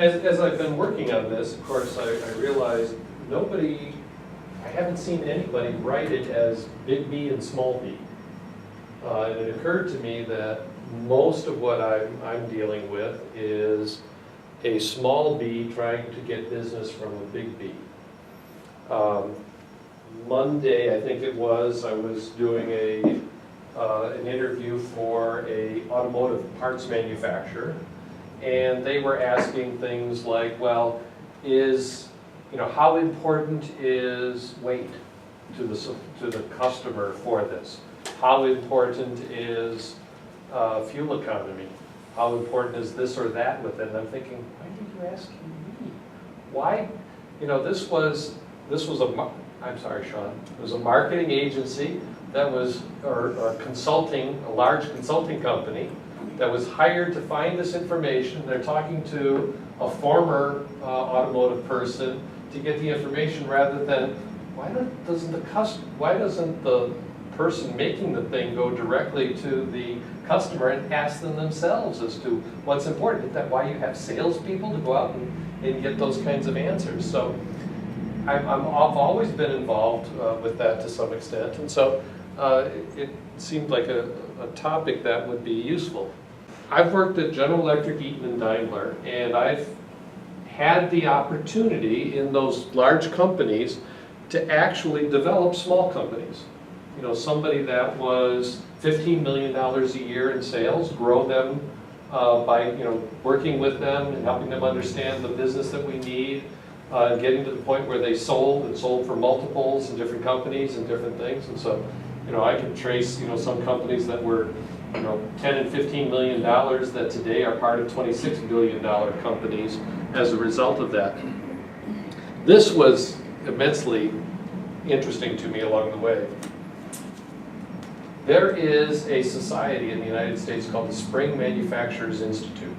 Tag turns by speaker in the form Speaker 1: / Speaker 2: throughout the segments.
Speaker 1: as I've been working on this, of course, I realized I haven't seen anybody write it as big B and small b. And it occurred to me that most of what I'm dealing with is a small b trying to get business from a big B. Monday, I think it was, I was doing an interview for a automotive parts manufacturer, and they were asking things like, well, how important is weight to the customer for this? How important is fuel economy? How important is this or that with it? And I'm thinking, why are you asking me? Why? This was I'm sorry, Sean. It was a marketing agency that was, or a large consulting company that was hired to find this information. They're talking to a former automotive person to get the information rather than, why doesn't the person making the thing go directly to the customer and ask them themselves as to what's important? Is that why you have salespeople to go out and get those kinds of answers? So I've always been involved with that to some extent, and so it seemed like a topic that would be useful. I've worked at General Electric, Eaton, and Daimler, and I've had the opportunity in those large companies to actually develop small companies. Somebody that was $15 million a year in sales, grow them by working with them and helping them understand the business that we need, getting to the point where they sold for multiples in different companies and different things. And so, I can trace some companies that were 10 and $15 million that today are part of $26 billion companies as a result of that. This was immensely interesting to me along the way. There is a society in the United States called the Spring Manufacturers Institute.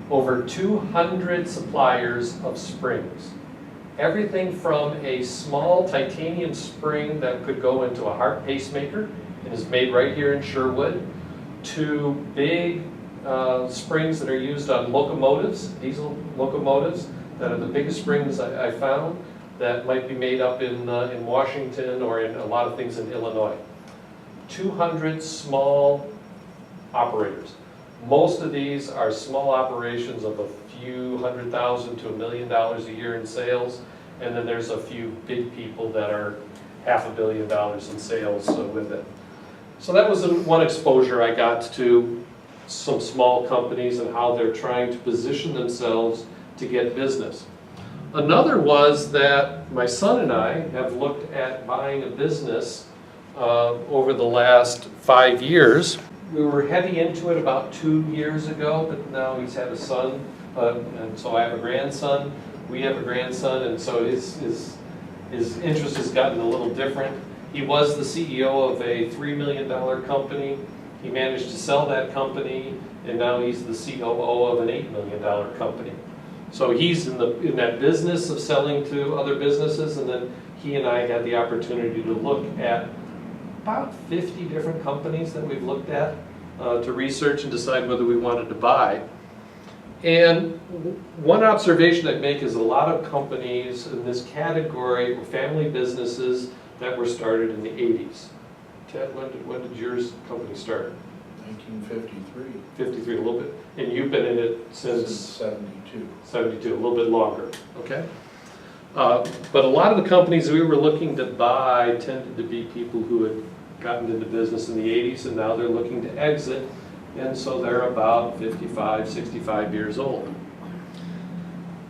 Speaker 1: Over 200 suppliers of springs. Everything from a small titanium spring that could go into a heart pacemaker and is made right here in Sherwood, to big springs that are used on locomotives, diesel locomotives, that are the biggest springs I found, that might be made up in Washington or in a lot of things in Illinois. 200 small operators. Most of these are small operations of a few $100,000 to $1 million a year in sales, and then there's a few big people that are $500 million in sales with it. So that was one exposure I got to some small companies and how they're trying to position themselves to get business. Another was that my son and I have looked at buying a business over the last 5 years. We were heavy into it about 2 years ago, but now he's had a son, and so I have a grandson. We have a grandson, and so his interest has gotten a little different. He was the CEO of a $3 million company. He managed to sell that company, and now he's the COO of an $8 million company. So he's in that business of selling to other businesses, and then he and I had the opportunity to look at about 50 different companies that we've looked at to research and decide whether we wanted to buy. And one observation I'd make is a lot of companies in this category were family businesses that were started in the 80s. Ted, when did yours company start?
Speaker 2: 1953.
Speaker 1: 53, a little bit. And you've been in it since
Speaker 2: 72.
Speaker 1: 72, a little bit longer, okay? But a lot of the companies we were looking to buy tended to be people who had gotten into business in the 80s, and now they're looking to exit, and so they're about 55, 65 years old.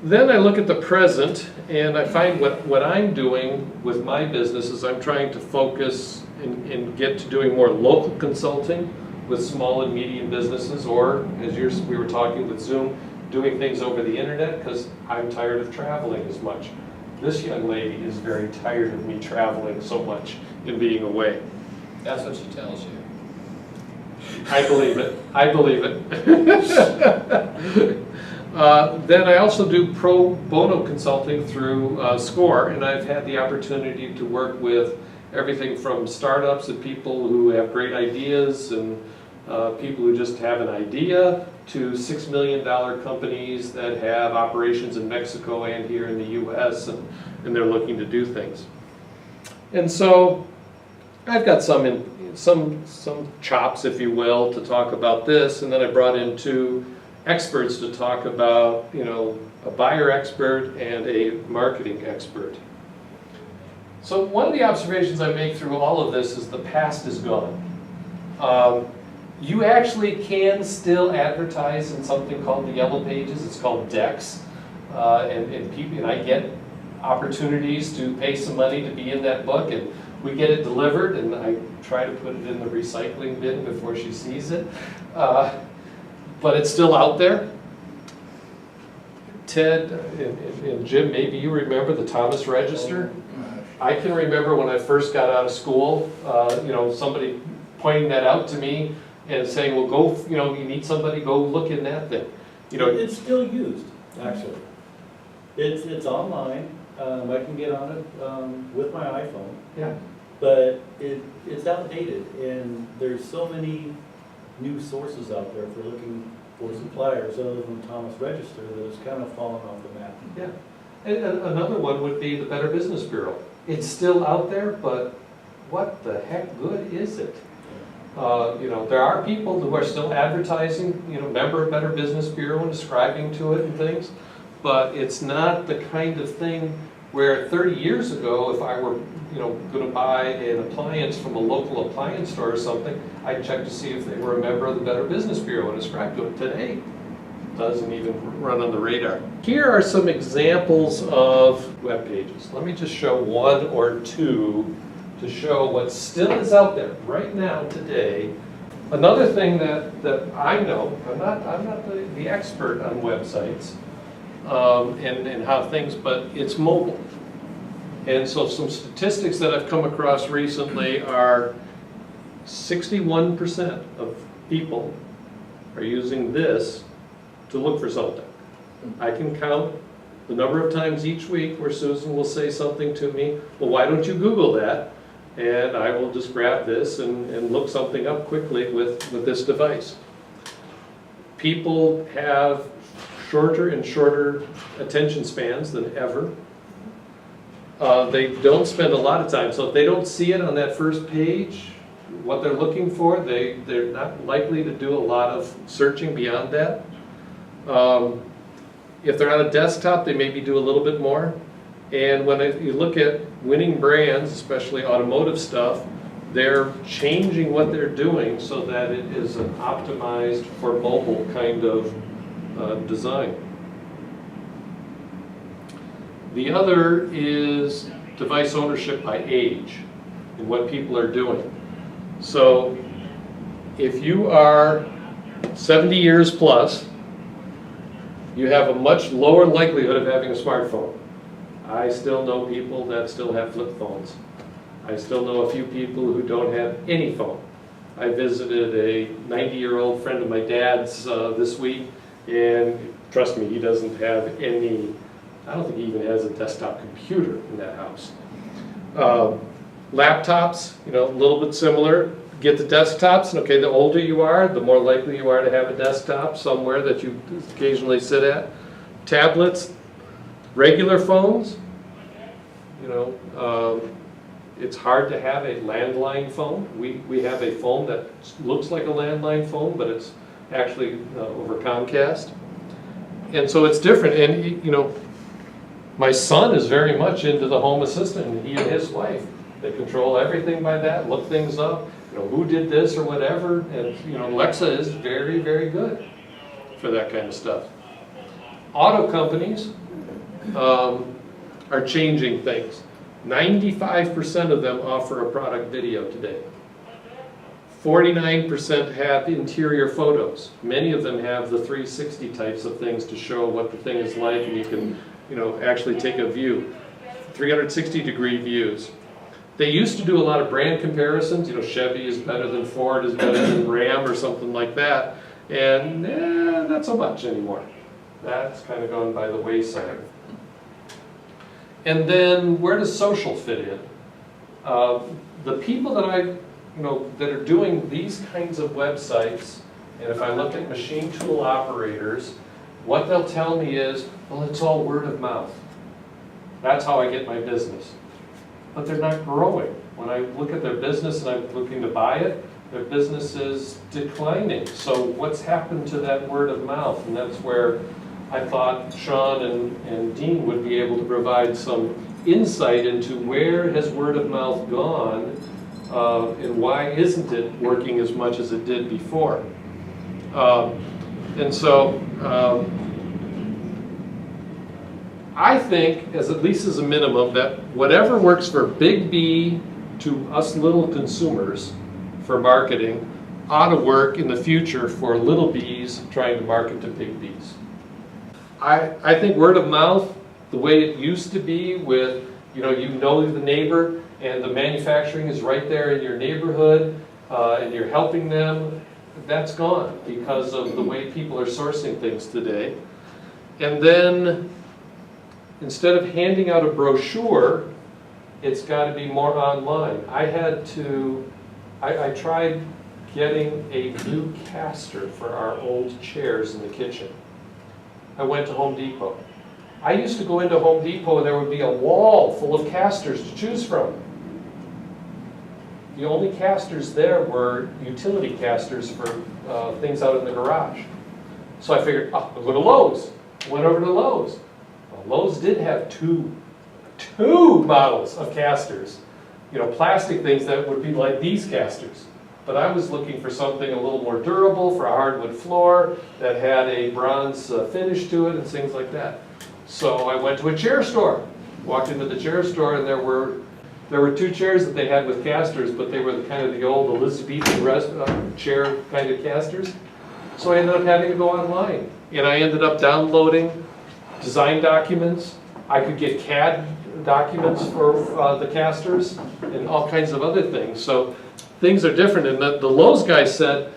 Speaker 1: Then I look at the present, and I find what I'm doing with my business is I'm trying to focus and get to doing more local consulting with small and medium businesses, or, as we were talking with Zoom, doing things over the internet, because I'm tired of traveling as much. This young lady is very tired of me traveling so much and being away.
Speaker 3: That's what she tells you.
Speaker 1: I believe it. I believe it. Then I also do pro bono consulting through SCORE, and I've had the opportunity to work with everything from startups and people who have great ideas and people who just have an idea, to $6 million companies that have operations in Mexico and here in the US, and they're looking to do things. And so I've got some chops, if you will, to talk about this, and then I brought in two experts to talk about, you know, a buyer expert and a marketing expert. So one of the observations I make through all of this is the past is gone. You actually can still advertise in something called the Yellow Pages. It's called Dex, and I get opportunities to pay some money to be in that book, and we get it delivered, and I try to put it in the recycling bin before she sees it. But it's still out there. Ted and Jim, maybe you remember the Thomas Register. I can remember when I first got out of school, you know, somebody pointing that out to me and saying, well, go, you know, you need somebody, go look in that thing. You know,
Speaker 4: it's still used, actually. It's online. I can get on it with my iPhone.
Speaker 1: yeah.
Speaker 4: But it's outdated, and there's so many new sources out there for looking for suppliers other than Thomas Register that it's kind of fallen off the map.
Speaker 1: Yeah. And another one would be the Better Business Bureau. It's still out there, but what the heck good is it? You know, there are people who are still advertising, you know, member of Better Business Bureau and ascribing to it and things, but it's not the kind of thing where 30 years ago, if I were, you know, going to buy an appliance from a local appliance store or something, I'd check to see if they were a member of the Better Business Bureau and ascribe to it. Today, it doesn't even run on the radar. Here are some examples of web pages. Let me just show one or two to show what still is out there right now today. Another thing that I know, I'm not the expert on websites and how things, but it's mobile. And so some statistics that I've come across recently are 61% of people are using this to look for something. I can count the number of times each week where Susan will say something to me, well, why don't you Google that? And I will just grab this and look something up quickly with this device. People have shorter and shorter attention spans than ever. They don't spend a lot of time, so if they don't see it on that first page, what they're looking for, they're not likely to do a lot of searching beyond that. If they're on a desktop, they maybe do a little bit more. And when you look at winning brands, especially automotive stuff, they're changing what they're doing so that it is an optimized for mobile kind of design. The other is device ownership by age and what people are doing. So if you are 70 years plus, you have a much lower likelihood of having a smartphone. I still know people that still have flip phones. I still know a few people who don't have any phone. I visited a 90-year-old friend of my dad's this week, and trust me, he doesn't have any, I don't think he even has a desktop computer in that house. Laptops, you know, a little bit similar. Get the desktops, and okay, the older you are, the more likely you are to have a desktop somewhere that you occasionally sit at. Tablets, regular phones, you know, it's hard to have a landline phone. We have a phone that looks like a landline phone, but it's actually over Comcast. And so it's different, and you know, my son is very much into the home assistant, he and his wife. They control everything by that, look things up, you know, who did this or whatever, and you know, Alexa is very, very good for that kind of stuff. Auto companies are changing things. 95% of them offer a product video today. 49% have interior photos. Many of them have the 360 types of things to show what the thing is like, and you can, you know, actually take a view. 360-degree views. They used to do a lot of brand comparisons. You know, Chevy is better than Ford, is better than Ram, or something like that. And not so much anymore. That's kind of gone by the wayside. And then, where does social fit in? The people that that are doing these kinds of websites And if I look at machine tool operators, what they'll tell me is, well, it's all word of mouth. That's how I get my business. But they're not growing. When I look at their business and I'm looking to buy it, their business is declining. So what's happened to that word of mouth? And that's where I thought Sean and Dean would be able to provide some insight into where has word of mouth gone and why isn't it working as much as it did before. And so I think, as at least as a minimum, that whatever works for big B to us little consumers for marketing ought to work in the future for little B's trying to market to big B's. I think word of mouth, the way it used to be with, you know the neighbor and the manufacturing is right there in your neighborhood and you're helping them, that's gone because of the way people are sourcing things today. And then instead of handing out a brochure, it's got to be more online. I tried getting a new caster for our old chairs in the kitchen. I went to Home Depot. I used to go into Home Depot and there would be a wall full of casters to choose from. The only casters there were utility casters for things out in the garage. So I figured, oh, I'll go to Lowe's. I went over to Lowe's. Well, Lowe's did have two models of casters. Plastic things that would be like these casters. But I was looking for something a little more durable for a hardwood floor that had a bronze finish to it and things like that. So I went to a chair store. Walked into the chair store and there were two chairs that they had with casters, but they were the old Elizabethan chair kind of casters. So I ended up having to go online. And I ended up downloading design documents. I could get CAD documents for the casters and all kinds of other things. So things are different. And the Lowe's guy said,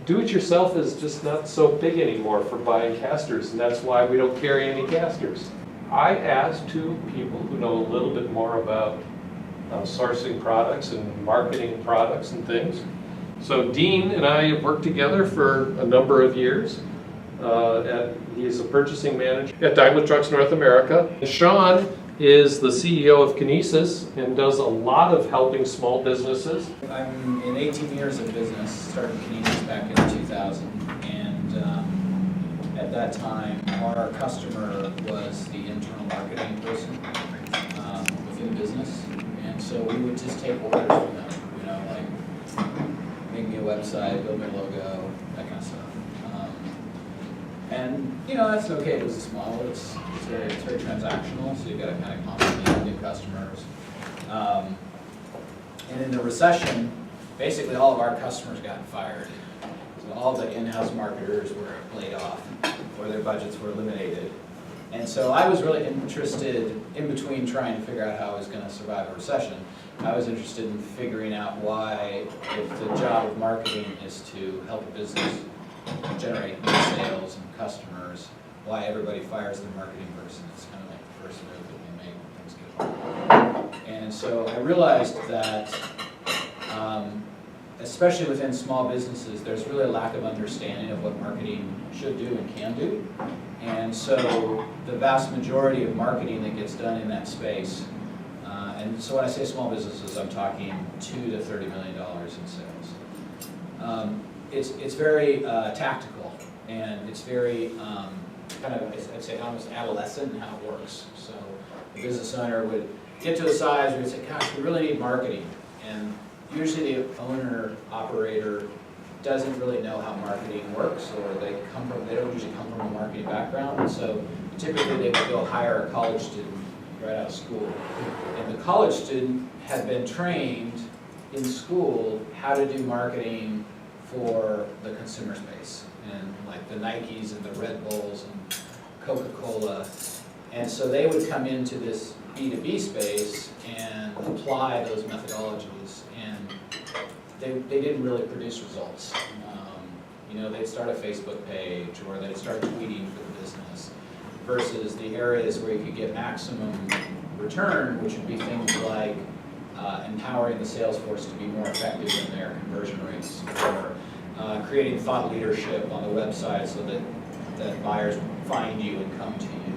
Speaker 1: do-it-yourself is just not so big anymore for buying casters, and that's why we don't carry any casters. I asked two people who know a little bit more about sourcing products and marketing products and things. So Dean and I have worked together for a number of years. He's a purchasing manager at Daimler Trucks North America. Sean is the CEO of Kinesis and does a lot of helping small businesses.
Speaker 3: I'm in 18 years of business, started Kinesis back in 2000, and at that time our customer was the internal marketing person within the business, and so we would just take orders from them, like make me a website, build me a logo, that kind of stuff. And that's an okay business model. It's very transactional, so you've got to kind of constantly have new customers. And in the recession, basically all of our customers got fired. So all the in-house marketers were laid off, or their budgets were eliminated. And so I was really interested, in between trying to figure out how I was going to survive a recession, I was interested in figuring out why, if the job of marketing is to help a business generate new sales and customers, why everybody fires their marketing person. It's kind of like the first move that they make when things get hard. And so I realized that, especially within small businesses, there's really a lack of understanding of what marketing should do and can do. And so the vast majority of marketing that gets done in that space, and so when I say small businesses, I'm talking $2 to $30 million in sales. It's very tactical, and it's very kind of, I'd say, almost adolescent in how it works. So the business owner would get to a size where he'd say, gosh, we really need marketing. And usually the owner, operator, doesn't really know how marketing works, or they don't usually come from a marketing background. And so typically they would go hire a college student right out of school. And the college student had been trained in school how to do marketing for the consumer space, and like the Nikes and the Red Bulls and Coca-Cola. And so they would come into this B2B space and apply those methodologies, and they didn't really produce results. They'd start a Facebook page, or they'd start tweeting for the business, versus the areas where you could get maximum return, which would be things like empowering the sales force to be more effective in their conversion rates, or creating thought leadership on the website so that buyers find you and come to you.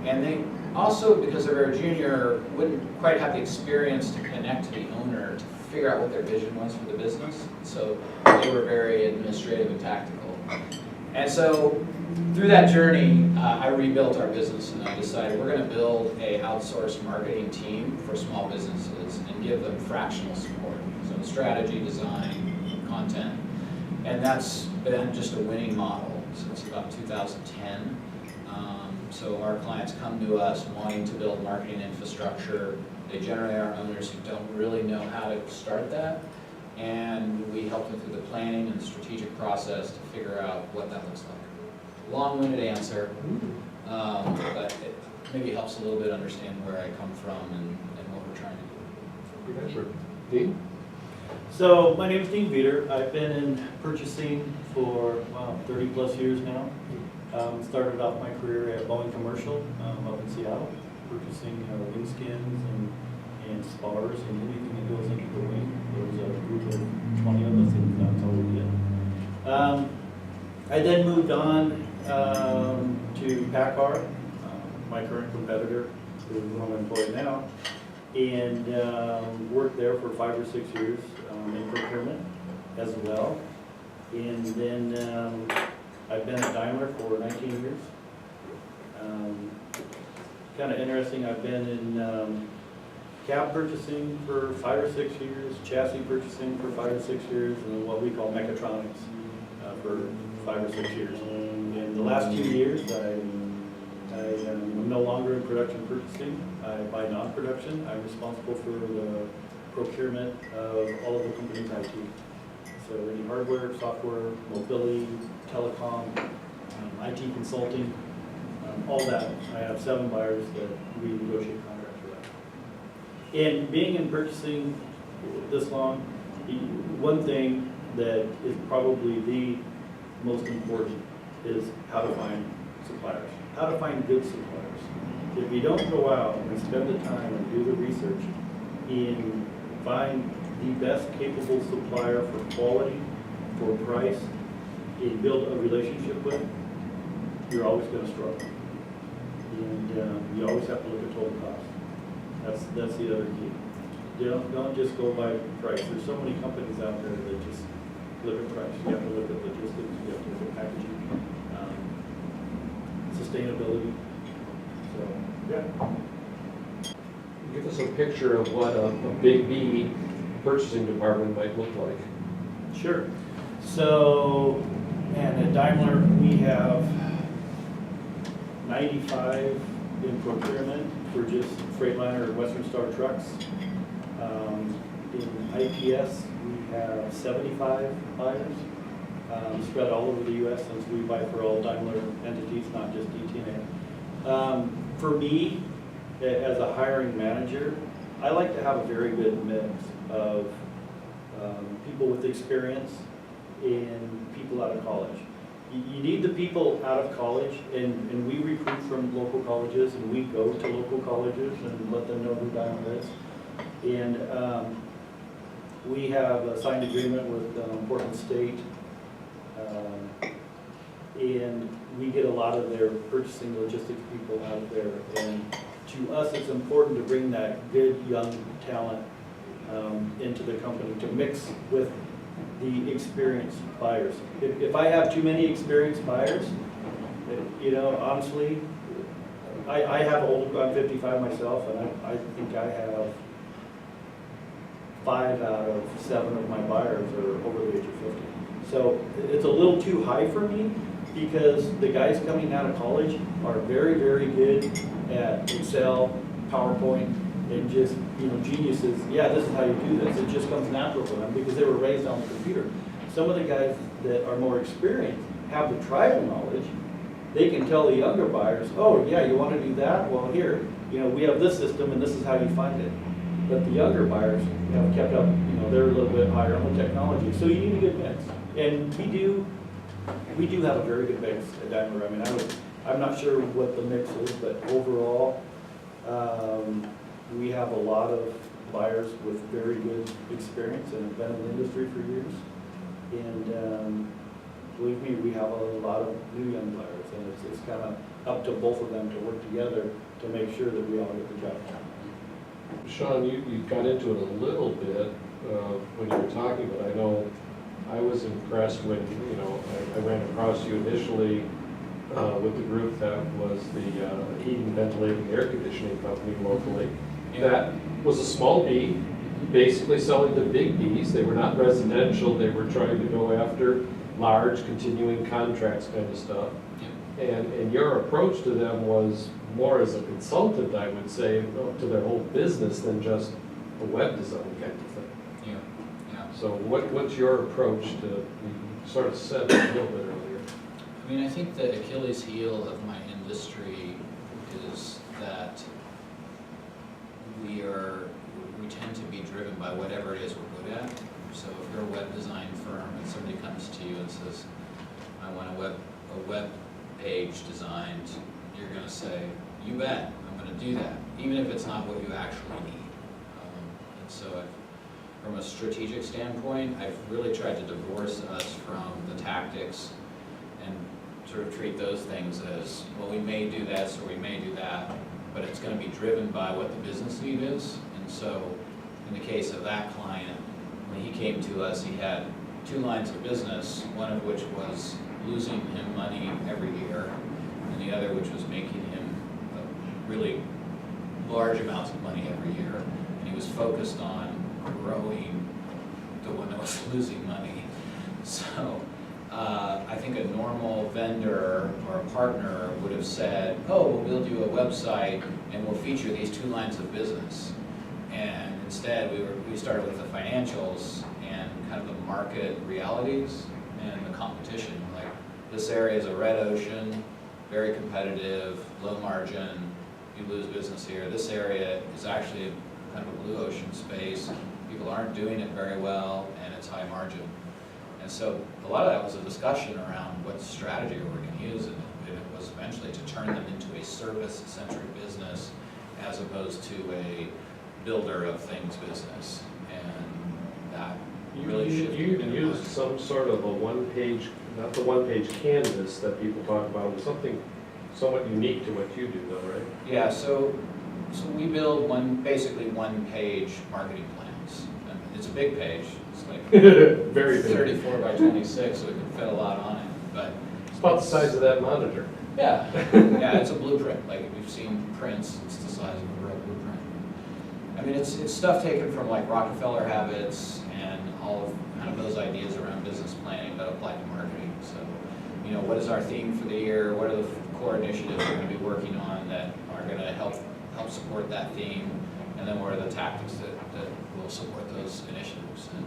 Speaker 3: And they also, because they're very junior, wouldn't quite have the experience to connect to the owner to figure out what their vision was for the business. So they were very administrative and tactical. And so through that journey, I rebuilt our business and I decided we're going to build a outsourced marketing team for small businesses and give them fractional support. So strategy, design, content. And that's been just a winning model since about 2010. So our clients come to us wanting to build marketing infrastructure. They generally are owners who don't really know how to start that. And we help them through the planning and strategic process to figure out what that looks like. Long-winded answer, but it maybe helps a little bit understand where I come from and what we're trying to do.
Speaker 1: Good answer. Dean?
Speaker 4: So my name is Dean Veeder. I've been in purchasing for 30 plus years now. Started off my career at Boeing Commercial up in Seattle, purchasing wing skins and spars and anything that goes into the wing. There was a group of 20 of us, and that's all we did. I then moved on to PACCAR, my current competitor, who I'm employed now, and worked there for 5 or 6 years in procurement as well. And then I've been at Daimler for 19 years. Kind of interesting, I've been in cab purchasing for 5 or 6 years, chassis purchasing for 5 or 6 years, and then what we call mechatronics for 5 or 6 years. In the last 2 years, I am no longer in production purchasing. I buy non-production. I'm responsible for the procurement of all of the company's IT. So any hardware, software, mobility, telecom, IT consulting, all that. I have 7 buyers that we negotiate contracts with. And being in purchasing this long, one thing that is probably the most important is how to find suppliers, how to find good suppliers. If you don't go out and spend the time and do the research and find the best capable supplier for quality, for price, and build a relationship with, you're always going to struggle. And you always have to look at total cost. That's the other key. Don't just go by price. There's so many companies out there that just look at price. You have to look at logistics, you have to look at packaging, sustainability. So, yeah.
Speaker 1: Give us a picture of what a big B purchasing department might look like.
Speaker 4: Sure. So, and at Daimler, we have 95 in procurement for just Freightliner or Western Star trucks. In IPS, we have 75 buyers spread all over the U.S. since we buy for all Daimler entities, not just DTNA. For me, as a hiring manager, I like to have a very good mix of people with experience and people out of college. You need the people out of college, and we recruit from local colleges, and we go to local colleges and let them know who Daimler is. And we have a signed agreement with Portland State, and we get a lot of their purchasing logistics people out there. And to us, it's important to bring that good young talent into the company to mix with the experienced buyers. If I have too many experienced buyers, you know, honestly, I have I'm 55 myself, and I think I have 5 out of 7 of my buyers are over the age of 50. So it's a little too high for me, because the guys coming out of college are very, very good at Excel, PowerPoint, and just, you know, geniuses. Yeah, this is how you do this. It just comes natural for them because they were raised on the computer. Some of the guys that are more experienced have the tribal knowledge. They can tell the younger buyers, oh yeah, you want to do that? Well, here, you know, we have this system and this is how you find it. But the younger buyers have kept up, you know, they're a little bit higher on the technology. So you need a good mix. And we do have a very good mix at Daimler. I mean, I'm not sure what the mix is, but overall, we have a lot of buyers with very good experience and have been in the industry for years. And believe me, we have a lot of new young players, and it's kind of up to both of them to work together to make sure that we all get the job done.
Speaker 1: Sean, you got into it a little bit when you were talking, but I know I was impressed when, I ran across you initially with the group that was the heating, ventilating, air conditioning company locally. That was a small B, basically selling to big Bs. They were not residential, they were trying to go after large continuing contracts kind of stuff. And your approach to them was more as a consultant, I would say, to their whole business than just a web design kind of thing.
Speaker 3: Yeah.
Speaker 1: So what's your approach to, you sort of said it a little bit earlier.
Speaker 3: I mean, I think the Achilles heel of my industry is that we tend to be driven by whatever it is we're good at. So if you're a web design firm and somebody comes to you and says, I want a web page designed, you're going to say, you bet, I'm going to do that, even if it's not what you actually need. And so from a strategic standpoint, I've really tried to divorce us from the tactics and sort of treat those things as, well, we may do this or we may do that, but it's going to be driven by what the business need is. And so in the case of that client, when he came to us, he had 2 lines of business, one of which was losing him money every year, and the other which was making him really large amounts of money every year. And he was focused on growing the one that was losing money. So I think a normal vendor or a partner would have said, oh, well, we'll do a website and we'll feature these 2 lines of business. And instead, we started with the financials and kind of the market realities and the competition. Like, this area is a red ocean, very competitive, low margin, you lose business here. This area is actually kind of a blue ocean space. People aren't doing it very well, and it's high margin. And so a lot of that was a discussion around what strategy we're going to use, and it was eventually to turn them into a service-centric business as opposed to a builder of things business. And that really shifted.
Speaker 1: You used some sort of a one-page, not the one-page canvas that people talk about, but something somewhat unique to what you do though, right?
Speaker 3: Yeah, so we build basically one-page marketing plans. I mean, it's a big page. It's like
Speaker 1: Very big.
Speaker 3: 34 by 26, so we can fit a lot on it. But
Speaker 1: It's about the size of that monitor.
Speaker 3: yeah, it's a blueprint. Like, if you've seen prints, it's the size of a real blueprint. I mean, it's stuff taken from like Rockefeller habits and all of kind of those ideas around business planning, but applied to marketing. So, what is our theme for the year? What are the core initiatives we're going to be working on that are going to help support that theme? And then what are the tactics that will support those initiatives? And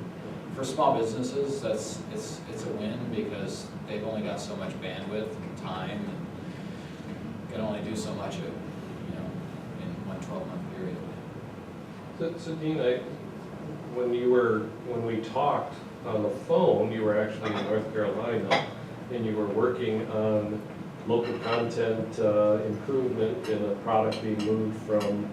Speaker 3: for small businesses, it's a win because they've only got so much bandwidth and time, and can only do so much of, in one 12-month period.
Speaker 1: So Dean, when we talked on the phone, you were actually in North Carolina, and you were working on local content improvement in a product being moved from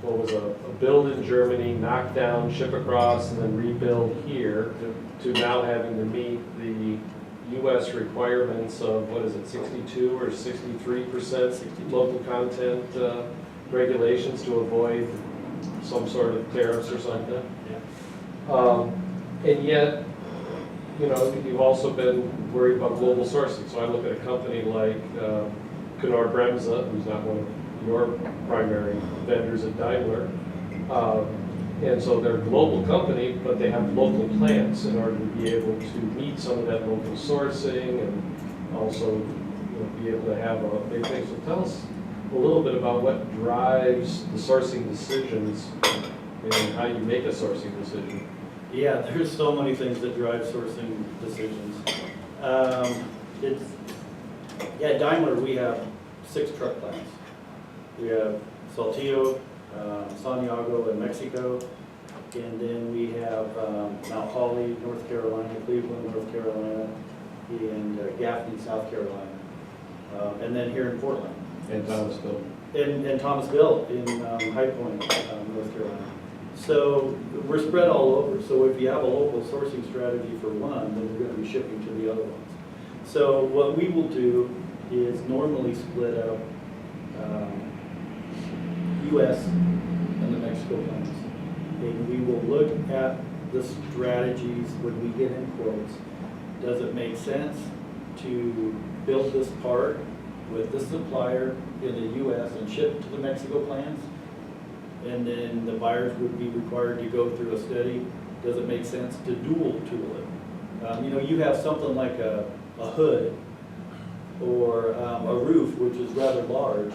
Speaker 1: what was a build in Germany, knock down, ship across, and then rebuild here, to now having to meet the U.S. requirements of, 62 or 63% local content regulations to avoid some sort of tariffs or something.
Speaker 4: Yeah.
Speaker 1: And yet, you've also been worried about global sourcing. So I look at a company like Knorr Bremse, who's not one of your primary vendors at Daimler. And so they're a global company, but they have local plants in order to be able to meet some of that local sourcing and also be able to have a big thing. So tell us a little bit about what drives the sourcing decisions and how you make a sourcing decision.
Speaker 4: Yeah, there's so many things that drive sourcing decisions. At Daimler, we have 6 truck plants. We have Saltillo, Santiago in Mexico, and then we have Mount Holly, North Carolina, Cleveland, North Carolina, and Gaffney, South Carolina, and then here in Portland.
Speaker 1: And Thomasville.
Speaker 4: And Thomasville in High Point, North Carolina. So we're spread all over. So if you have a local sourcing strategy for one, then you're going to be shipping to the other ones. So what we will do is normally split up U.S. and the Mexico plants. And we will look at the strategies when we get in quotes. Does it make sense to build this part with this supplier in the U.S. and ship to the Mexico plants? And then the buyers would be required to go through a study. Does it make sense to dual tool it? You know, you have something like a hood or a roof, which is rather large,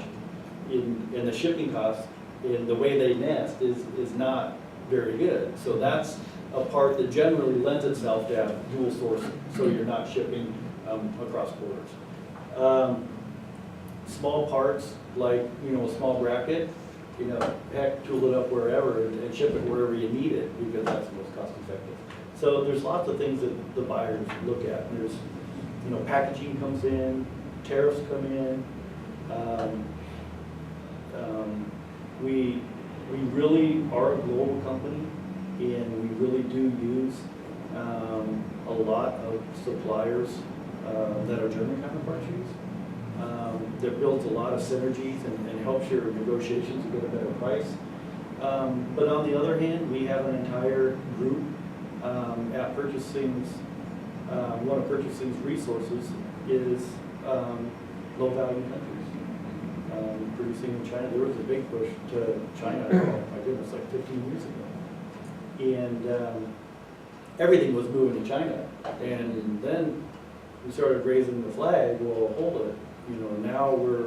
Speaker 4: in the shipping costs, in the way they nest is not very good. So that's a part that generally lends itself to have dual sourcing, so you're not shipping across borders. Small parts, like, you know, a small bracket, you know, heck, tool it up wherever and ship it wherever you need it, because that's the most cost effective. So there's lots of things that the buyers look at. There's, you know, packaging comes in, tariffs come in. We really are a global company, and we really do use a lot of suppliers that our German counterparts use. That builds a lot of synergies and helps your negotiations to get a better price. But on the other hand, we have an entire group at purchasing's, one of purchasing's resources is low-value countries. Producing in China, there was a big push to China, oh my goodness, like 15 years ago. And everything was moving to China. And then we started raising the flag, well, hold it. You know, now we're,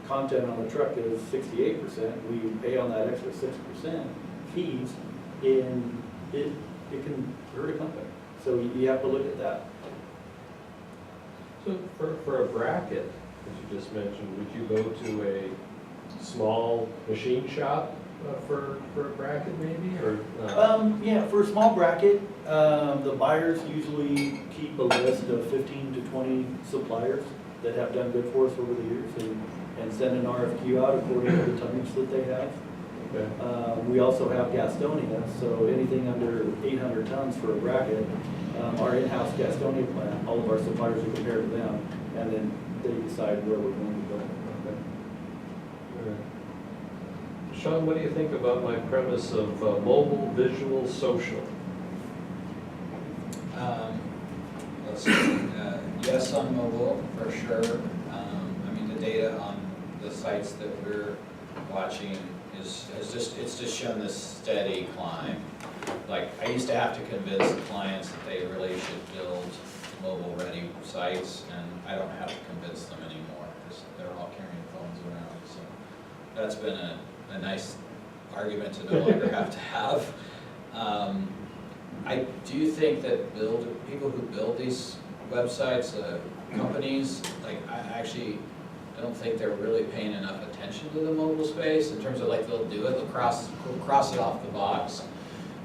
Speaker 4: content on the truck is 68%. We pay on that extra 6% fees, and it can hurt a company. So you have to look at that.
Speaker 1: So for a bracket, as you just mentioned, would you go to a small machine shop for a bracket maybe, or?
Speaker 4: Yeah, for a small bracket, the buyers usually keep a list of 15 to 20 suppliers that have done good for us over the years, and send an RFQ out according to the tonnage that they have.
Speaker 1: Okay.
Speaker 4: We also have Gastonia, so anything under 800 tons for a bracket, our in-house Gastonia plant, all of our suppliers are compared to them, and then they decide where we're going to go.
Speaker 1: Okay. All right. Sean, what do you think about my premise of mobile, visual, social?
Speaker 3: Let's see, yes on mobile, for sure. I mean, the data on the sites that we're watching it's just shown this steady climb. Like, I used to have to convince the clients that they really should build mobile-ready sites, and I don't have to convince them anymore, because they're all carrying phones around. So that's been a nice argument to no longer have to have. I do think that people who build these websites, companies, like I don't think they're really paying enough attention to the mobile space in terms of, like, they'll do it, they'll cross it off the box.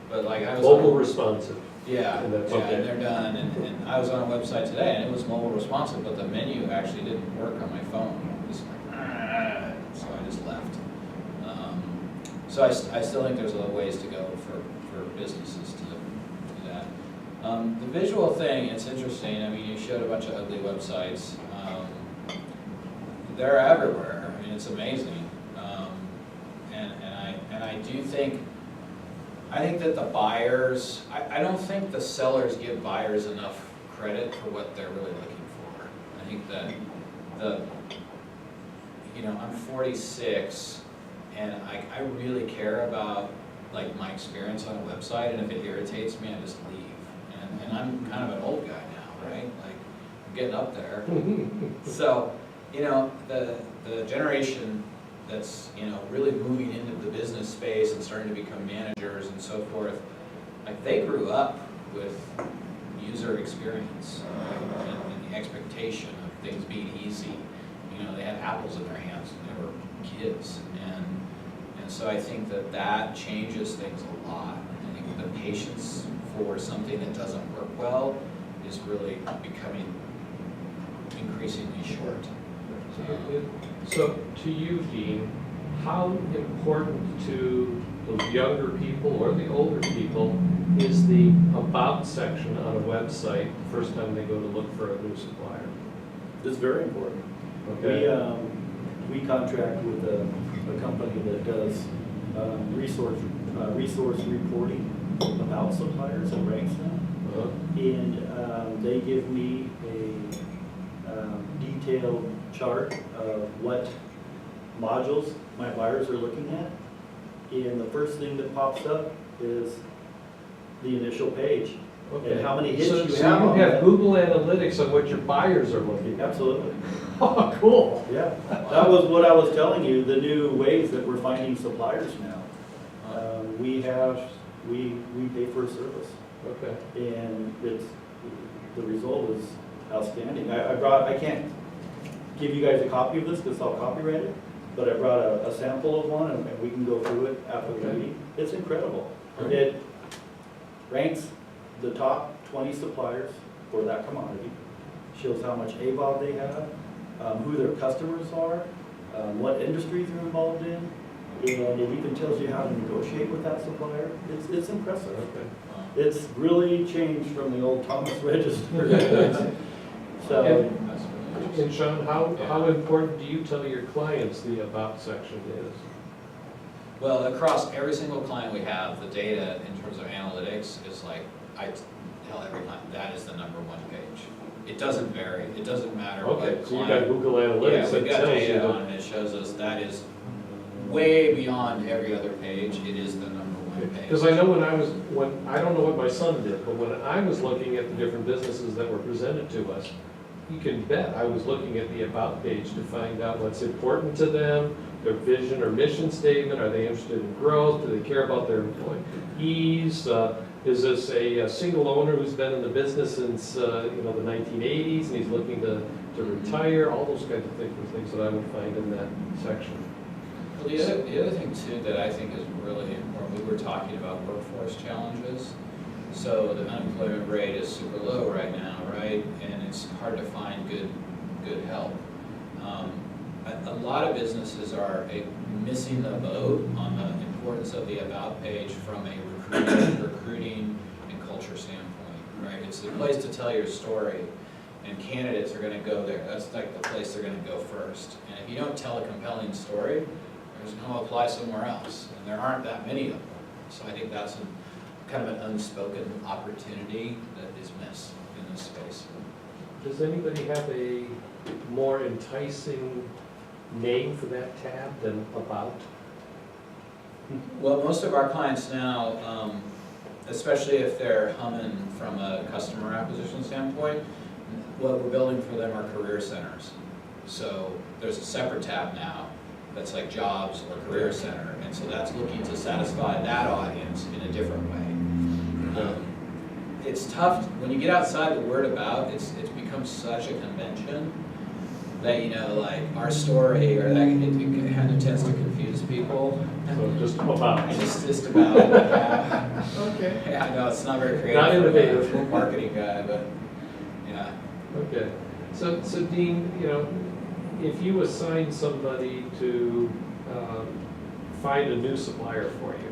Speaker 3: But like I was
Speaker 1: mobile responsive.
Speaker 3: Yeah,
Speaker 1: and that's
Speaker 3: yeah,
Speaker 1: okay.
Speaker 3: and they're done. And I was on a website today, and it was mobile responsive, but the menu actually didn't work on my phone. It was like, so I just left. So I still think there's a little ways to go for businesses to do that. The visual thing, it's interesting. I mean, you showed a bunch of ugly websites. They're everywhere. I mean, it's amazing. And I do think. I think that the buyers, I don't think the sellers give buyers enough credit for what they're really looking for. I think that I'm 46, and I really care about, like, my experience on a website, and if it irritates me, I just leave. And I'm kind of an old guy now, right? Like, I'm getting up there. So, the generation that's really moving into the business space and starting to become managers and so forth, like, they grew up with user experience, right? and the expectation of things being easy. They had apples in their hands when they were kids, and so I think that changes things a lot. I think the patience for something that doesn't work well is really becoming increasingly short.
Speaker 1: So to you, Dean, how important to those younger people or the older people, is the about section on a website the first time they go to look for a new supplier.
Speaker 4: It's very important.
Speaker 1: Okay.
Speaker 4: We contract with a company that does resource reporting about suppliers and ranks them. And they give me a detailed chart of what modules my buyers are looking at. And the first thing that pops up is the initial page.
Speaker 1: Okay.
Speaker 4: And how many hits
Speaker 1: So
Speaker 4: you
Speaker 1: you
Speaker 4: have on
Speaker 1: have
Speaker 4: that.
Speaker 1: Google Analytics on what your buyers are looking at.
Speaker 4: Absolutely.
Speaker 1: Oh, cool.
Speaker 4: Yeah, that was what I was telling you, the new ways that we're finding suppliers now. We pay for a service,
Speaker 1: Okay.
Speaker 4: and the result is outstanding. I can't give you guys a copy of this because it's all copyrighted, but I brought a sample of one, and we can go through it after the
Speaker 1: Okay.
Speaker 4: meeting. It's incredible.
Speaker 1: Alright.
Speaker 4: It ranks the top 20 suppliers for that commodity, shows how much ABOB they have, who their customers are, what industries they're involved in, and it even tells you how to negotiate with that supplier. It's impressive.
Speaker 1: Okay.
Speaker 4: It's really changed from the old Thomas Register. So,
Speaker 1: And Sean, how important do you tell your clients the about section is?
Speaker 3: Well, across every single client we have, the data in terms of analytics is like, I tell every client, that is the #1 page. It doesn't vary, it doesn't matter what
Speaker 1: Okay, so you
Speaker 3: client.
Speaker 1: got Google
Speaker 3: Yeah,
Speaker 1: Analytics that
Speaker 3: we've got
Speaker 1: tells you
Speaker 3: data
Speaker 1: that.
Speaker 3: on it, it shows us that is way beyond every other page, it is the #1 page.
Speaker 1: Because I know I don't know what my son did, but when I was looking at the different businesses that were presented to us, you can bet I was looking at the about page to find out what's important to them, their vision or mission statement, are they interested in growth, do they care about their employees, is this a single owner who's been in the business since the 1980s and he's looking to retire, all those kinds of things are things that I would find in that section.
Speaker 3: Well, the other thing too that I think is really important, we were talking about workforce challenges. So the unemployment rate is super low right now, right? And it's hard to find good help. A lot of businesses are missing the boat on the importance of the about page from a recruiting and culture standpoint, right? It's the place to tell your story, and candidates are going to go there. That's like the place they're going to go first. And if you don't tell a compelling story, there's no apply somewhere else, and there aren't that many of them. So I think that's kind of an unspoken opportunity that is missed in this space.
Speaker 1: Does anybody have a more enticing name for that tab than about?
Speaker 3: Well, most of our clients now, especially if they're humming from a customer acquisition standpoint, what we're building for them are career centers. So there's a separate tab now that's like jobs or career center, and so that's looking to satisfy that audience in a different way. It's tough, when you get outside the word about, it's become such a convention that, like our story, or that it kind of tends to confuse people.
Speaker 1: So just about.
Speaker 3: Just about, yeah.
Speaker 1: Okay.
Speaker 3: Yeah, I know, it's not very creative.
Speaker 1: Not innovative.
Speaker 3: For a marketing guy, but, yeah.
Speaker 1: Okay. So Dean, if you assign somebody to find a new supplier for you,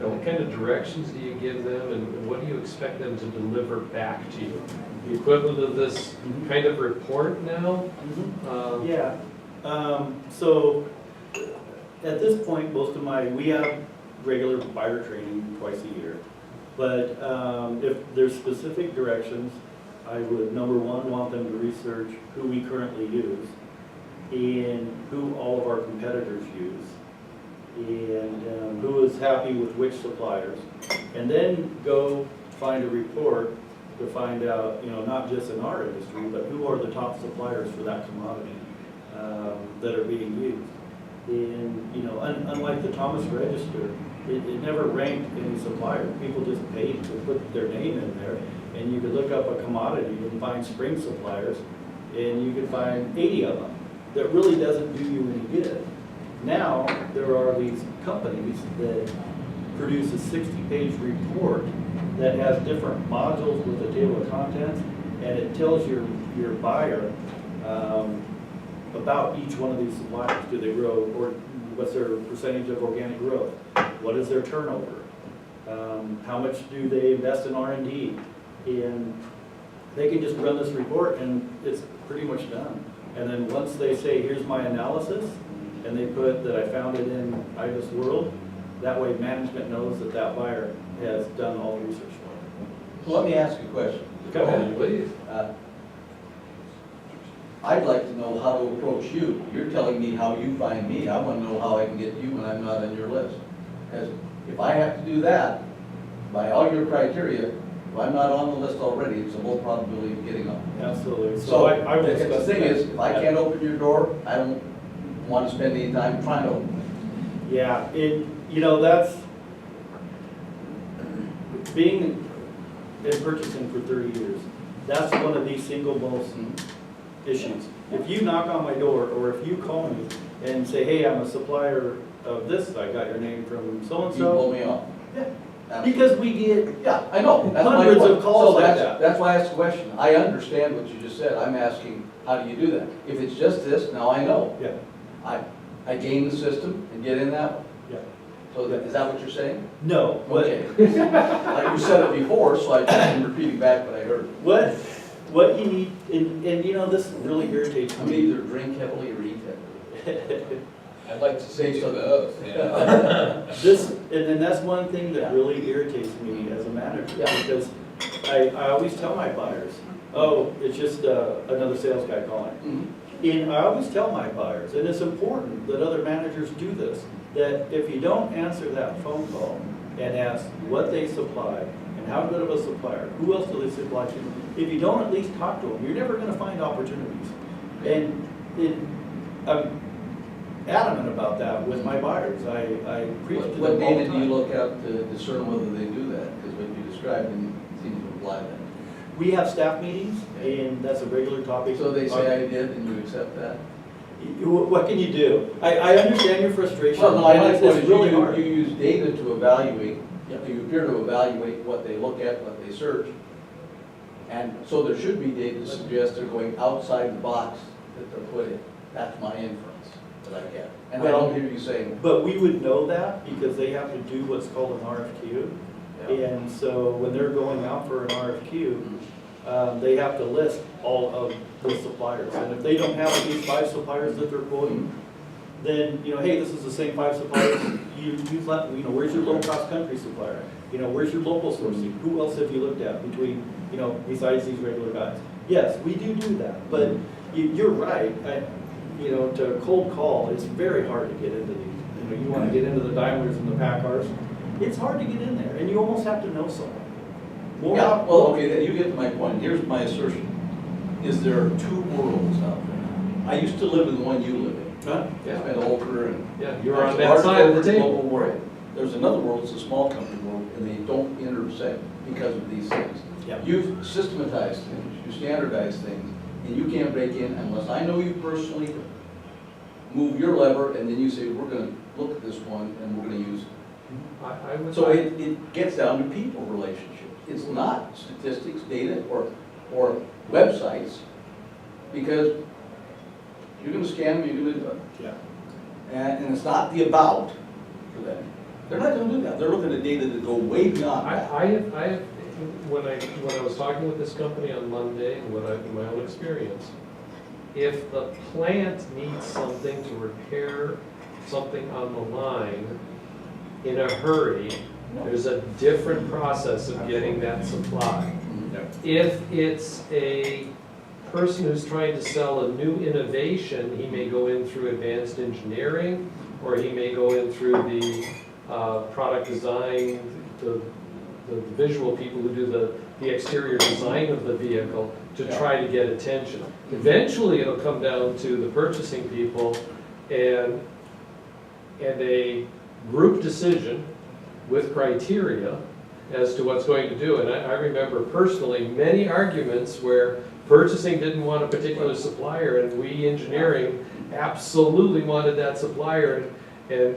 Speaker 1: what kind of directions do you give them, and what do you expect them to deliver back to you? The equivalent of this kind of report now?
Speaker 4: yeah. So at this point, we have regular buyer training twice a year. But if there's specific directions, I would, number one, want them to research who we currently use and who all of our competitors use, and who is happy with which suppliers. And then go find a report to find out, not just in our industry, but who are the top suppliers for that commodity that are being used. And, unlike the Thomas Register, it never ranked any supplier. People just paid to put their name in there, and you could look up a commodity and find spring suppliers, and you could find 80 of them. That really doesn't do you any good. Now, there are these companies that produce a 60-page report that has different modules with a table of contents, and it tells your buyer about each one of these suppliers. Do they grow, or what's their percentage of organic growth? What is their turnover? How much do they invest in R&D? And they can just run this report and it's pretty much done. And then once they say, here's my analysis, and they put that I found it in Ibis World, that way management knows that that buyer has done all the research for it.
Speaker 5: So let me ask you a question.
Speaker 4: Go ahead.
Speaker 1: Please.
Speaker 5: I'd like to know how to approach you. You're telling me how you find me. I want to know how I can get you when I'm not on your list. Because if I have to do that, by all your criteria, if I'm not on the list already, it's a low probability of getting on.
Speaker 4: Absolutely.
Speaker 5: So
Speaker 4: I will
Speaker 5: the
Speaker 4: discuss
Speaker 5: thing
Speaker 4: that.
Speaker 5: is, if I can't open your door, I don't want to spend any time trying to open it.
Speaker 4: Yeah, that's, being in purchasing for 30 years, that's one of the single most issues. If you knock on my door, or if you call me and say, hey, I'm a supplier of this, I got your name from
Speaker 5: You
Speaker 4: so-and-so.
Speaker 5: blow me off.
Speaker 4: Yeah,
Speaker 5: Absolutely.
Speaker 4: because we get,
Speaker 5: Yeah, I know. That's my
Speaker 4: Hundreds
Speaker 5: point.
Speaker 4: of calls
Speaker 5: So
Speaker 4: like
Speaker 5: that's-
Speaker 4: that.
Speaker 5: That's why I asked the question. I understand what you just said. I'm asking, how do you do that? If it's just this, now I know.
Speaker 4: yeah,
Speaker 5: I game the system and get in that one.
Speaker 4: yeah.
Speaker 5: So is that what you're saying?
Speaker 4: No,
Speaker 5: Okay. Like you said it before, so I just am repeating back what I heard.
Speaker 4: what you need, and this really irritates
Speaker 5: I'm
Speaker 4: me.
Speaker 5: either drink heavily or eat heavily.
Speaker 3: I'd like to say so of, yeah.
Speaker 4: And then that's one thing that really irritates me as a manager,
Speaker 5: Yeah.
Speaker 4: because I always tell my buyers, oh, it's just another sales guy calling.
Speaker 5: Mhm.
Speaker 4: And I always tell my buyers, and it's important that other managers do this, that if you don't answer that phone call and ask what they supply and how good of a supplier, who else do they supply to, if you don't at least talk to them, you're never gonna find opportunities. And I'm adamant about that with my buyers. I preach to them all
Speaker 5: What
Speaker 4: the
Speaker 5: data do you
Speaker 4: time.
Speaker 5: look at to discern whether they do that? Because what you described seems to imply that.
Speaker 4: We have staff meetings, and that's a regular topic.
Speaker 5: So they say I did, and you accept that?
Speaker 4: What can you do? I understand your frustration,
Speaker 5: Well, no, I
Speaker 4: and
Speaker 5: like what
Speaker 4: it's really
Speaker 5: you
Speaker 4: hard.
Speaker 5: use data to evaluate, you appear to evaluate what they look at, what they search. And so there should be data to suggest they're going outside the box that they're put in. That's my inference that I get. And I don't hear you saying,
Speaker 4: But we would know that because they have to do what's called an RFQ.
Speaker 5: yeah.
Speaker 4: And so when they're going out for an RFQ, they have to list all of the suppliers. And if they don't have at least 5 suppliers that they're quoting, then, hey, this is the same 5 suppliers. You let, where's your low-cost country supplier? Where's your local sourcing? Who else have you looked at between, besides these regular guys? Yes, we do that, but you're right. To cold call, it's very hard to get into these. You want to get into the Daimlers and the Packards. It's hard to get in there, and you almost have to know someone.
Speaker 5: Yeah, well, okay, then you get to my point. Here's my assertion. Is there 2 worlds out there? I used to live in the one you live in.
Speaker 4: Huh?
Speaker 5: I spent a whole career in.
Speaker 1: Yeah, you're on
Speaker 5: Large
Speaker 1: that side of the
Speaker 5: corporate,
Speaker 1: table.
Speaker 5: global world. There's another world, it's a small company world, and they don't intersect because of these things.
Speaker 4: Yeah.
Speaker 5: You systematize things, you standardize things, and you can't break in unless I know you personally, move your lever, and then you say, we're gonna look at this one and we're gonna use it.
Speaker 1: I would.
Speaker 5: So it gets down to people relationships. It's not statistics, data, or websites, because you're gonna scan them, you're gonna,
Speaker 4: Yeah.
Speaker 5: and it's not the about for them. They're not gonna do that. They're looking at data that go way beyond that.
Speaker 1: I have, when I was talking with this company on Monday, and my own experience, if the plant needs something to repair something on the line in a hurry, there's a different process of getting that supply. If it's a person who's trying to sell a new innovation, he may go in through advanced engineering, or he may go in through the product design, the visual people who do the exterior design of the vehicle to try to get attention. Eventually, it'll come down to the purchasing people and a group decision with criteria as to what's going to do. And I remember personally many arguments where purchasing didn't want a particular supplier and we engineering absolutely wanted that supplier. And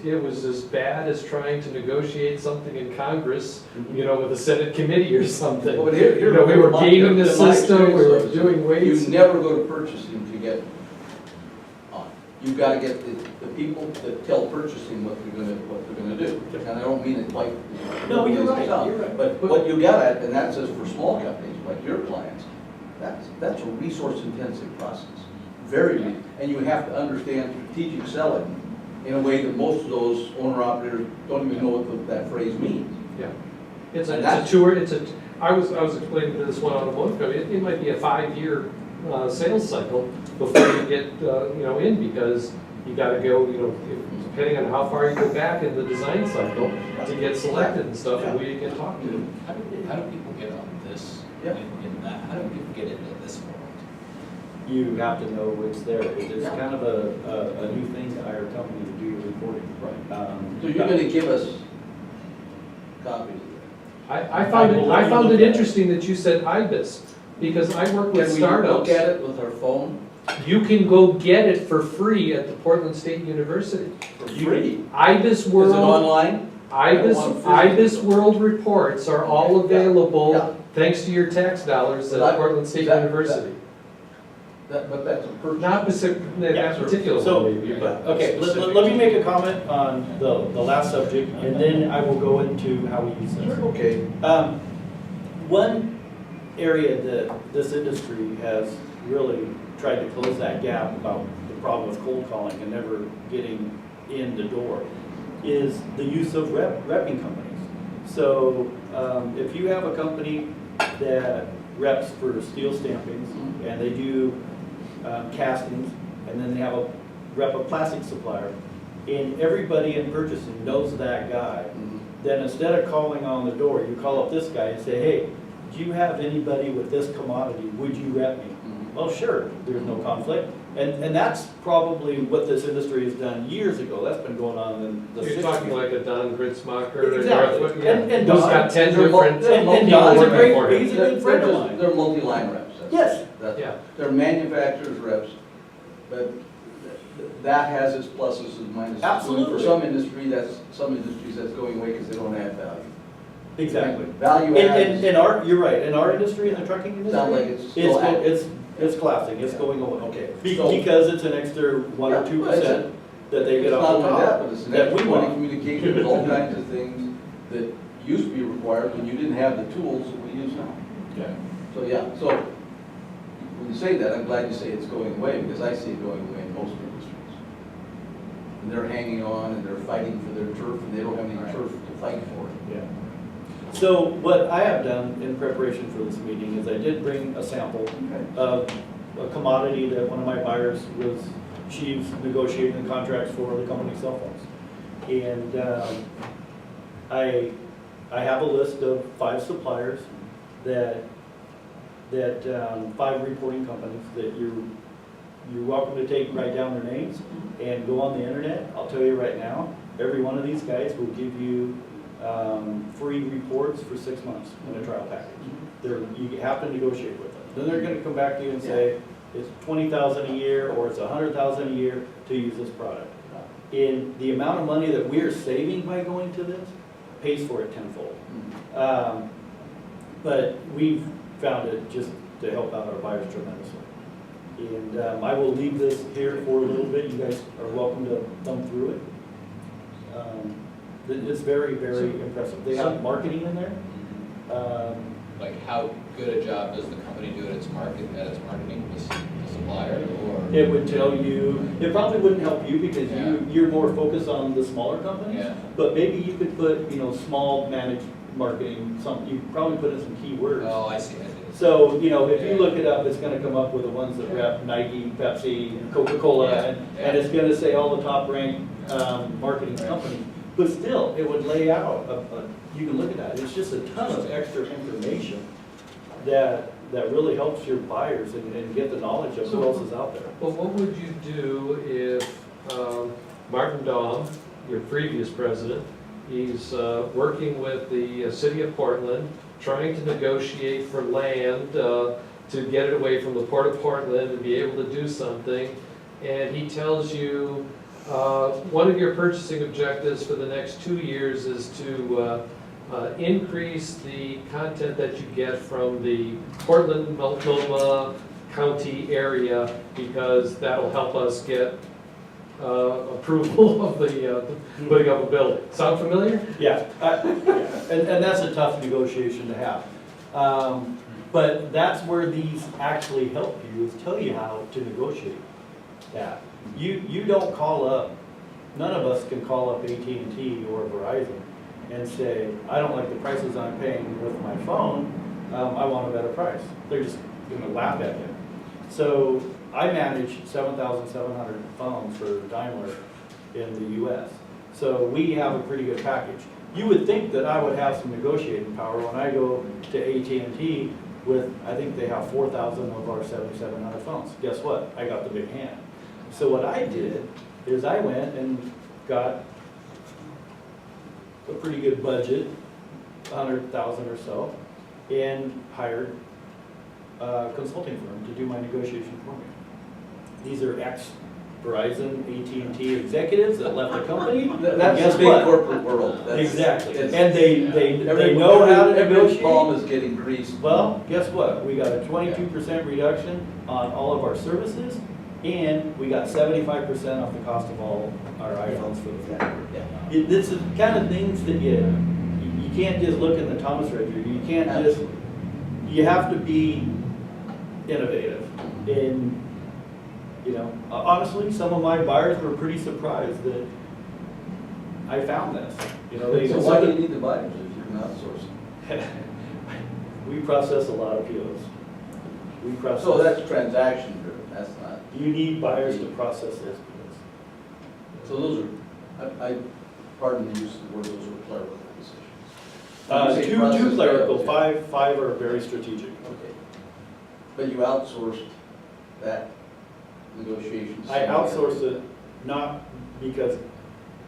Speaker 1: it was as bad as trying to negotiate something in Congress, with a Senate committee or something.
Speaker 5: Well, but
Speaker 1: we were gaming the system, we were doing
Speaker 5: You
Speaker 1: weights.
Speaker 5: never go to purchasing to get on. you've gotta get the people that tell purchasing what they're gonna do. And I don't mean it quite.
Speaker 4: No, you're right,
Speaker 5: It sounds,
Speaker 4: you're right.
Speaker 5: But what you gotta, and that says for small companies, like your clients, that's a resource-intensive process. Very, and you have to understand strategic selling in a way that most of those owner-operators don't even know what that phrase means.
Speaker 1: Yeah. It's
Speaker 5: And
Speaker 1: a
Speaker 5: that's-
Speaker 1: tour, I was explaining to this one automotive company, it might be a 5-year sales cycle before you get, in, because you gotta go, depending on how far you go back in the design cycle to get selected and stuff, and who you can talk to.
Speaker 3: How do people get on this,
Speaker 5: Yeah.
Speaker 3: in that, how do people get into this world?
Speaker 4: You have to know it's there. It's
Speaker 5: Yeah.
Speaker 4: kind of a new thing to hire a company to do your reporting.
Speaker 5: Right. So you're gonna give us copies of
Speaker 1: I found it interesting that you said IBIS, because I work
Speaker 5: that?
Speaker 1: with
Speaker 5: Can we
Speaker 1: startups.
Speaker 5: look at it with our phone
Speaker 1: You can go get it for free at the Portland State University.
Speaker 5: for free?
Speaker 1: IBIS
Speaker 5: Is it
Speaker 1: World,
Speaker 5: online?
Speaker 1: IBIS,
Speaker 5: I want free.
Speaker 1: IBIS World reports are all
Speaker 5: Yeah.
Speaker 1: available,
Speaker 5: Yeah.
Speaker 1: thanks to your tax dollars
Speaker 5: But
Speaker 1: at
Speaker 5: I-
Speaker 1: Portland State
Speaker 5: that-
Speaker 1: University.
Speaker 5: But that's a purchase.
Speaker 1: Not specific,
Speaker 4: Yeah,
Speaker 1: that
Speaker 4: sure.
Speaker 1: particular
Speaker 4: So-
Speaker 1: one maybe, but.
Speaker 4: Okay,
Speaker 1: specific.
Speaker 4: let me make a comment on the last subject, and then I will go into how we use this.
Speaker 5: Okay.
Speaker 4: One area that this industry has really tried to close that gap about the problem with cold calling and never getting in the door is the use of repping companies. So if you have a company that reps for steel stampings and they do castings, and then they have a rep a plastic supplier, and everybody in purchasing knows that guy, then instead of calling on the door, you call up this guy and say, hey, do you have anybody with this commodity? Would you rep me? Well, sure, there's no conflict. And that's probably what this industry has done years ago. That's been going on in the 60s.
Speaker 1: You're talking like a Don Gritzmacher.
Speaker 4: Exactly. And
Speaker 1: Who's
Speaker 4: Don-
Speaker 1: got 10
Speaker 5: they're
Speaker 1: different.
Speaker 4: and Don's a great,
Speaker 1: for him.
Speaker 4: he's a good friend of mine.
Speaker 5: They're multi-line reps.
Speaker 4: Yes.
Speaker 1: Yeah.
Speaker 5: They're manufacturers reps, but that has its pluses and minuses.
Speaker 4: Absolutely.
Speaker 5: For some industries, that's going away because they don't add value.
Speaker 4: Exactly.
Speaker 5: Value adds,
Speaker 4: In our, you're right, in our industry, in the trucking industry.
Speaker 5: sounds like it's still active.
Speaker 4: It's collapsing, it's going away.
Speaker 5: Okay.
Speaker 4: Because it's an extra 1 or 2% that they get
Speaker 5: It's
Speaker 4: off
Speaker 5: not
Speaker 4: the
Speaker 5: only that,
Speaker 4: top.
Speaker 5: but it's an
Speaker 4: that we
Speaker 5: extra point of
Speaker 4: want.
Speaker 5: communication, there's all kinds of things that used to be required when you didn't have the tools that we use now.
Speaker 4: Okay.
Speaker 5: So, yeah, so when you say that, I'm glad you say it's going away, because I see it going away in most industries. And they're hanging on and they're fighting for their turf, and they don't have any turf to fight for.
Speaker 4: Yeah. So what I have done in preparation for this meeting is I did bring a sample of a commodity that one of my buyers was, she's negotiating the contracts for the company's cell phones. And I have a list of 5 suppliers that 5 reporting companies that you're welcome to write down their names and go on the internet. I'll tell you right now, every one of these guys will give you free reports for 6 months in a trial package. You have to negotiate with them. Then they're gonna come back to you and say, it's $20,000 a year or it's $100,000 a year to use this product. In the amount of money that we are saving by going to this, pays for it tenfold. But we've found it just to help out our buyers tremendously. And I will leave this here for a little bit. You guys are welcome to thumb through it. It's very, very impressive. They have marketing in there.
Speaker 3: Like, how good a job does the company do at its marketing, the supplier, or?
Speaker 4: It would tell you, it probably wouldn't help you because
Speaker 3: Yeah.
Speaker 4: you're more focused on the smaller companies.
Speaker 3: Yeah.
Speaker 4: But maybe you could put, small managed marketing, you could probably put in some keywords.
Speaker 3: Oh, I see.
Speaker 4: So, if you look it up, it's gonna come up with the ones that rep Nike, Pepsi, Coca-Cola,
Speaker 3: Yeah,
Speaker 4: and it's gonna say all the top ranked, marketing companies. But still, it would lay out, you can look at that, it's just a ton of extra information that really helps your buyers and get the knowledge of who else is out there.
Speaker 1: Well, what would you do if Martin Dahm, your previous president, he's working with the city of Portland, trying to negotiate for land to get it away from the Port of Portland and be able to do something, and he tells you one of your purchasing objectives for the next 2 years is to increase the content that you get from the Portland, Multnomah County area, because that'll help us get approval of the putting up a building. Sound familiar?
Speaker 4: Yeah, and that's a tough negotiation to have. But that's where these actually help you, is tell you how to negotiate that. You don't call up, none of us can call up AT&T or Verizon and say, I don't like the prices I'm paying with my phone, I want a better price. They're just gonna laugh at you. So I manage 7,700 phones for Daimler in the US. So we have a pretty good package. You would think that I would have some negotiating power when I go to AT&T with, I think they have 4,000 of our 7,700 phones. Guess what? I got the big hand. So what I did is I went and got a pretty good budget, 100,000 or so, and hired a consulting firm to do my negotiation for me. These are ex-Verizon, AT&T executives that left the company.
Speaker 5: That's
Speaker 4: Guess
Speaker 5: the big
Speaker 4: what?
Speaker 5: corporate world.
Speaker 4: Exactly,
Speaker 5: It's-
Speaker 4: and they know how to
Speaker 5: Every
Speaker 4: negotiate.
Speaker 5: palm is getting greased.
Speaker 4: Well, guess what? We got a 22% reduction on all of our services, and we got 75% off the cost of all our iPhones for the family.
Speaker 5: Yeah.
Speaker 4: This is kind of things that you can't just look in the Thomas Register. You can't just, you have to be innovative. And, you know, honestly, some of my buyers were pretty surprised that I found this. You know,
Speaker 5: So why do you need the buyers if you can outsource?
Speaker 4: We process a lot of POs. We process.
Speaker 5: So that's transaction driven, that's not.
Speaker 4: You need buyers to process those POs.
Speaker 5: So those are, I pardon the use of the word, those are clerical decisions. When you say process,
Speaker 4: Two clerical,
Speaker 5: yeah.
Speaker 4: five are very strategic.
Speaker 5: Okay. But you outsourced that negotiations?
Speaker 4: I outsource it not because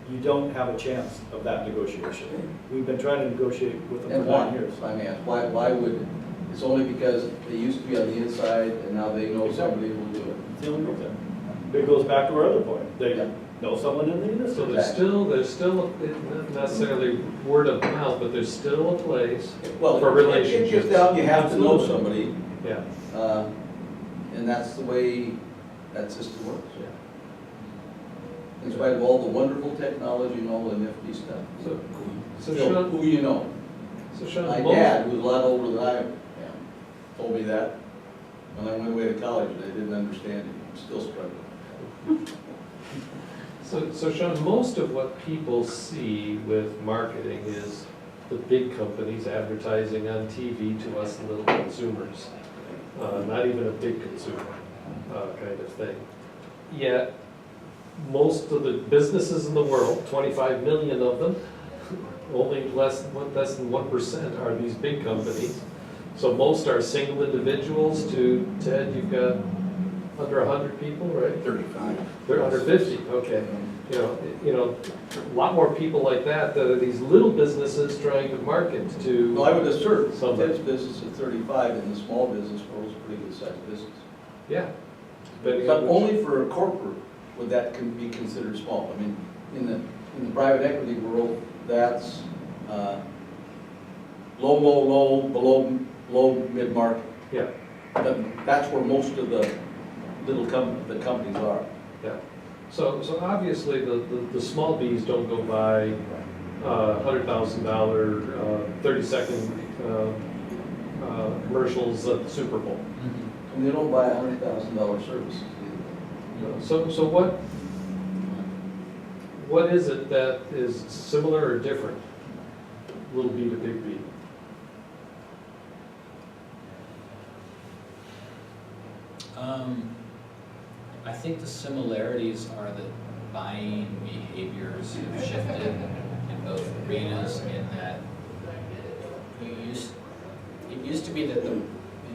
Speaker 4: you don't have a chance of that negotiation. We've been trying to negotiate with them
Speaker 5: And
Speaker 4: for
Speaker 5: why,
Speaker 4: 9 years.
Speaker 5: if I may ask, why would, it's only because they used to be on the inside and now they know somebody will do it?
Speaker 4: It's the only reason. It goes back to our other point. They
Speaker 5: Yeah.
Speaker 4: know someone in the
Speaker 1: So
Speaker 4: industry.
Speaker 1: there's still, not necessarily word of mouth, but there's still a place.
Speaker 5: Well,
Speaker 1: For
Speaker 5: it
Speaker 1: relationships.
Speaker 5: gets down, you have to know
Speaker 1: Absolutely.
Speaker 5: somebody,
Speaker 1: Yeah.
Speaker 5: and that's the way that system works. In spite of all the wonderful technology and all the nifty stuff.
Speaker 1: So
Speaker 5: Still,
Speaker 1: Sean,
Speaker 5: who you know?
Speaker 1: so Sean,
Speaker 5: My
Speaker 1: most-
Speaker 5: dad, who's a lot older than I am, told me that when I went away to college, and I didn't understand it, I'm still struggling.
Speaker 1: So Sean, most of what people see with marketing is the big companies advertising on TV to us little consumers. Not even a big consumer kind of thing. Yet, most of the businesses in the world, 25 million of them, only less than 1% are these big companies. So most are single individuals to, Ted, you've got under 100 people, right?
Speaker 2: 35.
Speaker 1: They're under 50, okay. You know, a lot more people like that are these little businesses trying to market to.
Speaker 5: No, I would assert,
Speaker 1: Somebody.
Speaker 5: Ted's business at 35 in the small business world is a pretty good sized business.
Speaker 1: Yeah. Depending
Speaker 5: But
Speaker 1: on which-
Speaker 5: only for a corporate would that be considered small. I mean, in the private equity world, that's low mid-market.
Speaker 1: Yeah,
Speaker 5: But that's where most of the little the companies are.
Speaker 1: yeah. So obviously, the small Bs don't go buy $100,000, 30-second commercials at the Super Bowl.
Speaker 5: And they don't buy $100,000 services either.
Speaker 1: So what is it that is similar or different, little B to big B?
Speaker 3: I think the similarities are that buying behaviors have shifted in both arenas, in that it used to be that and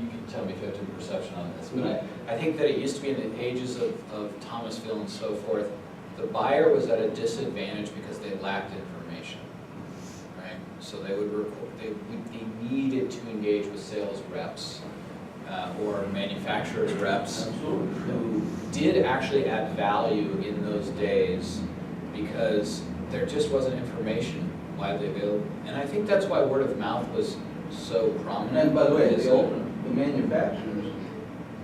Speaker 3: you can tell me if you have different perception on this, but I think that it used to be in the ages of Thomasville and so forth, the buyer was at a disadvantage because they lacked information, right? So they needed to engage with sales reps or manufacturers reps who did actually add value in those days because there just wasn't information widely available. And I think that's why word of mouth was so prominent.
Speaker 5: And by the way,
Speaker 3: is
Speaker 5: the manufacturers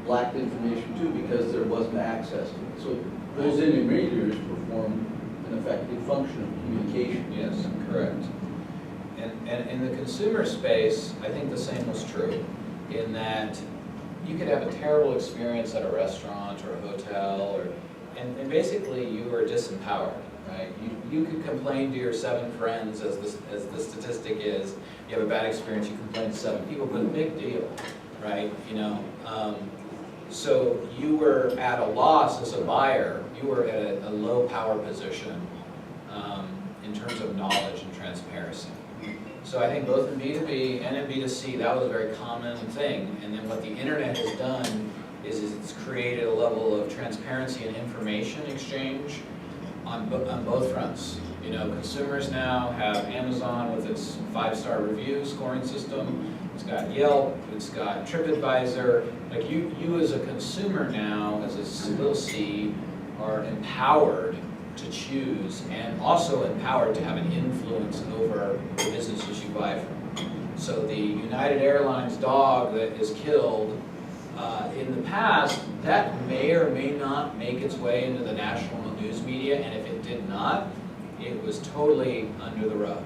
Speaker 5: lacked information too because there wasn't access to it. So Those intermediaries perform an effective function of communication.
Speaker 3: Yes, correct. And in the consumer space, I think the same was true, in that you could have a terrible experience at a restaurant or a hotel, and basically you were disempowered, right? You could complain to your 7 friends, as the statistic is. You have a bad experience, you complain to 7 people, but big deal, right? So you were at a loss as a buyer. You were at a low power position in terms of knowledge and transparency. So I think both in B2B and in B2C, that was a very common thing. And then what the internet has done is it's created a level of transparency and information exchange on both fronts. Consumers now have Amazon with its 5-star review scoring system. It's got Yelp, it's got TripAdvisor. Like you as a consumer now, as a little c, are empowered to choose, and also empowered to have an influence over the businesses you buy from. So the United Airlines dog that is killed, in the past, that may or may not make its way into the national news media, and if it did not, it was totally under the rug.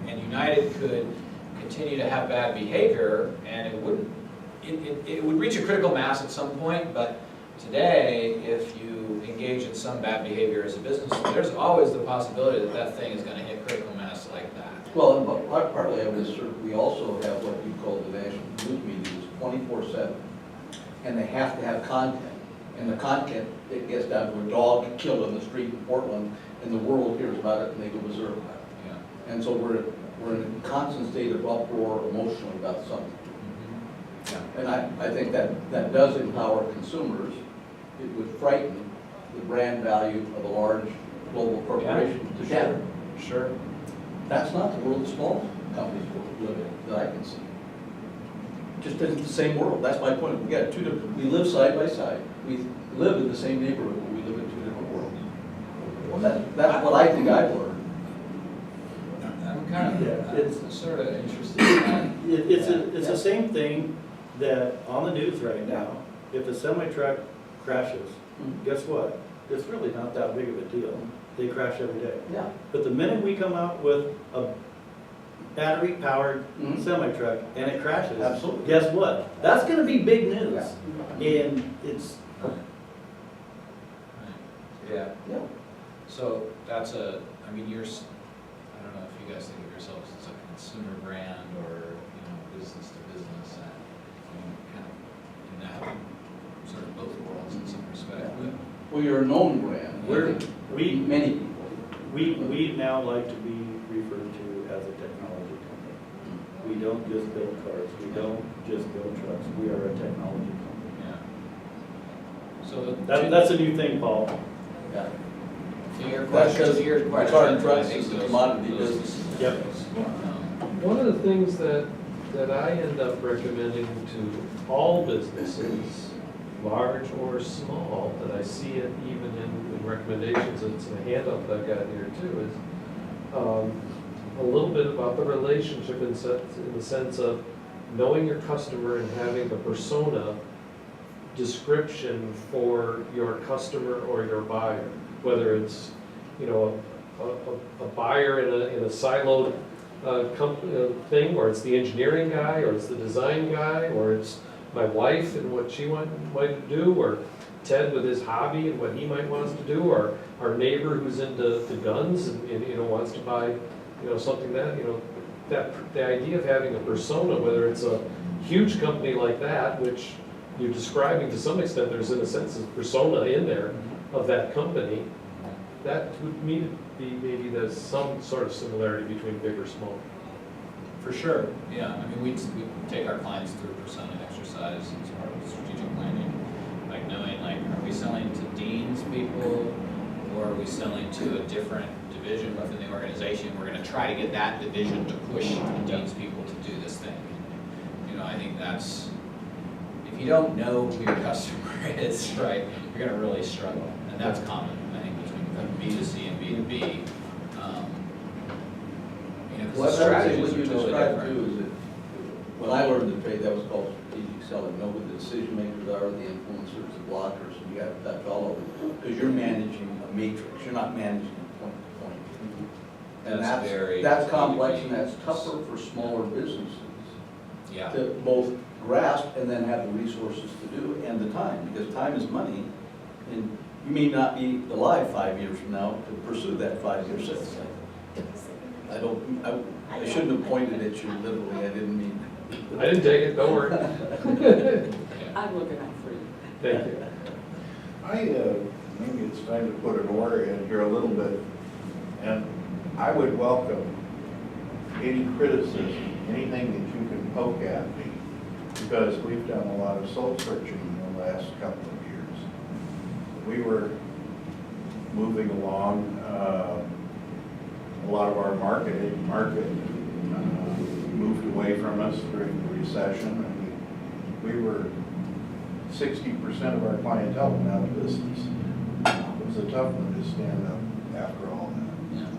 Speaker 3: And United could continue to have bad behavior, and it would reach a critical mass at some point, but today, if you engage in some bad behavior as a business, there's always the possibility that that thing is going to hit critical mass like that.
Speaker 5: Well, and partly of this, we also have what you call the national news media, is 24/7. And they have to have content. And the content, it gets down to a dog killed on the street in Portland, and the world hears about it, and they go berserk about it.
Speaker 3: Yeah.
Speaker 5: And so we're in a constant state of uproar emotionally about something.
Speaker 3: Yeah.
Speaker 5: And I think that does empower consumers. It would frighten the brand value of a large global corporation to shatter.
Speaker 3: Sure.
Speaker 5: That's not the world small companies will live in, that I can see. Just isn't the same world. That's my point. We live side by side. We live in the same neighborhood, but we live in 2 different worlds. Well, that's what I think I've learned.
Speaker 3: I'm kind of,
Speaker 4: Yeah,
Speaker 3: it's sort of interesting. in that.
Speaker 4: It's the same thing that on the news right now, if a semi-truck crashes, guess what? It's really not that big of a deal. They crash every day.
Speaker 5: Yeah.
Speaker 4: But the minute we come out with a battery-powered
Speaker 5: Mhm.
Speaker 4: semi-truck and it crashes,
Speaker 5: Absolutely.
Speaker 4: guess what? That's gonna be big news. And it's,
Speaker 3: Yeah.
Speaker 5: Yeah.
Speaker 3: So I don't know if you guys think of yourselves as a consumer brand or, business to business, kind of in that sort of both worlds in some respect. But
Speaker 5: Well, you're a known brand. Many people.
Speaker 4: we now like to be referred to as a technology company. We don't just build cars, we don't just build trucks, we are a technology company.
Speaker 3: Yeah. So
Speaker 4: That's a new thing, Paul.
Speaker 5: Yeah.
Speaker 3: to your
Speaker 5: That's
Speaker 3: question,
Speaker 5: because
Speaker 3: I
Speaker 5: car and
Speaker 3: think
Speaker 5: trucks is a
Speaker 3: those-
Speaker 5: commodity
Speaker 3: those-
Speaker 5: business.
Speaker 4: Yep.
Speaker 1: One of the things that I end up recommending to all businesses, large or small, that I see it even in recommendations, it's a handout that I've got here too, is a little bit about the relationship in the sense of knowing your customer and having a persona description for your customer or your buyer, whether it's, a buyer in a siloed thing, or it's the engineering guy, or it's the design guy, or it's my wife and what she might do, or Ted with his hobby and what he might want us to do, or our neighbor who's into guns and wants to buy something that the idea of having a persona, whether it's a huge company like that, which you're describing to some extent, there's in a sense a persona in there of that company, that would mean to be maybe there's some sort of similarity between big or small.
Speaker 3: For sure, yeah. I mean, we take our clients through a persona exercise as part of strategic planning, like knowing, are we selling to Dean's people, or are we selling to a different division within the organization? We're going to try to get that division to push the Dean's people to do this thing. I think that's, if you don't know who your customer is, right, you're going to really struggle, and that's common, I think, between B2C and B2B.
Speaker 5: Well,
Speaker 3: the strategies
Speaker 5: what
Speaker 3: are
Speaker 5: you
Speaker 3: totally
Speaker 5: described
Speaker 3: different.
Speaker 5: too is that when I learned the trade, that was called strategic selling, know who the decision makers are, the influencers, the blockers, and you gotta touch all of them. Because you're managing a matrix, you're not managing a point to point. And
Speaker 3: That's very
Speaker 5: that's complex
Speaker 3: B2B.
Speaker 5: and that's tougher for smaller businesses
Speaker 3: Yeah,
Speaker 5: to both grasp and then have the resources to do and the time, because time is money. And you may not be alive 5 years from now to pursue that 5-year sales cycle. I shouldn't have pointed at you literally, I didn't mean.
Speaker 1: I didn't take it, don't worry.
Speaker 6: I'm looking out for you.
Speaker 1: Thank you.
Speaker 2: Maybe it's time to put an order in here a little bit. And I would welcome any criticism, anything that you can poke at me, because we've done a lot of soul searching in the last couple of years. We were moving along, a lot of our market moved away from us during the recession, and we were 60% of our clientele went out of business. It was a tough one to stand up after all that.
Speaker 3: yeah.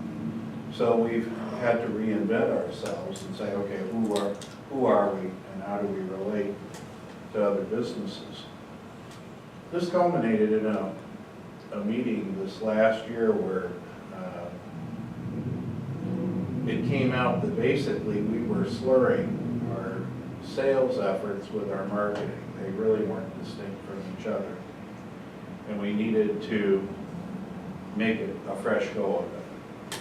Speaker 2: So we've had to reinvent ourselves and say, okay, who are we and how do we relate to other businesses? This culminated in a meeting this last year where it came out that basically we were slurring our sales efforts with our marketing. They really weren't distinct from each other. And we needed to make it a fresh go of it.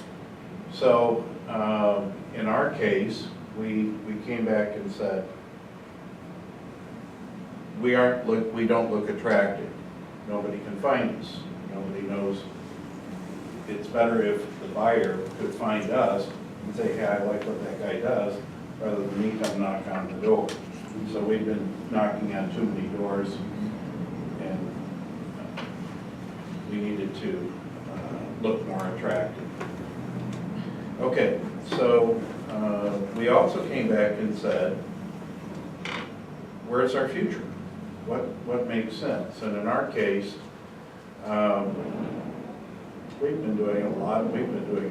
Speaker 2: So in our case, we came back and said, we don't look attractive. Nobody can find us. Nobody knows. It's better if the buyer could find us and say, hey, I like what that guy does, rather than me come knock on the door. So we've been knocking on too many doors, and we needed to look more attractive. Okay, so we also came back and said, where's our future? What makes sense? And in our case, we've been doing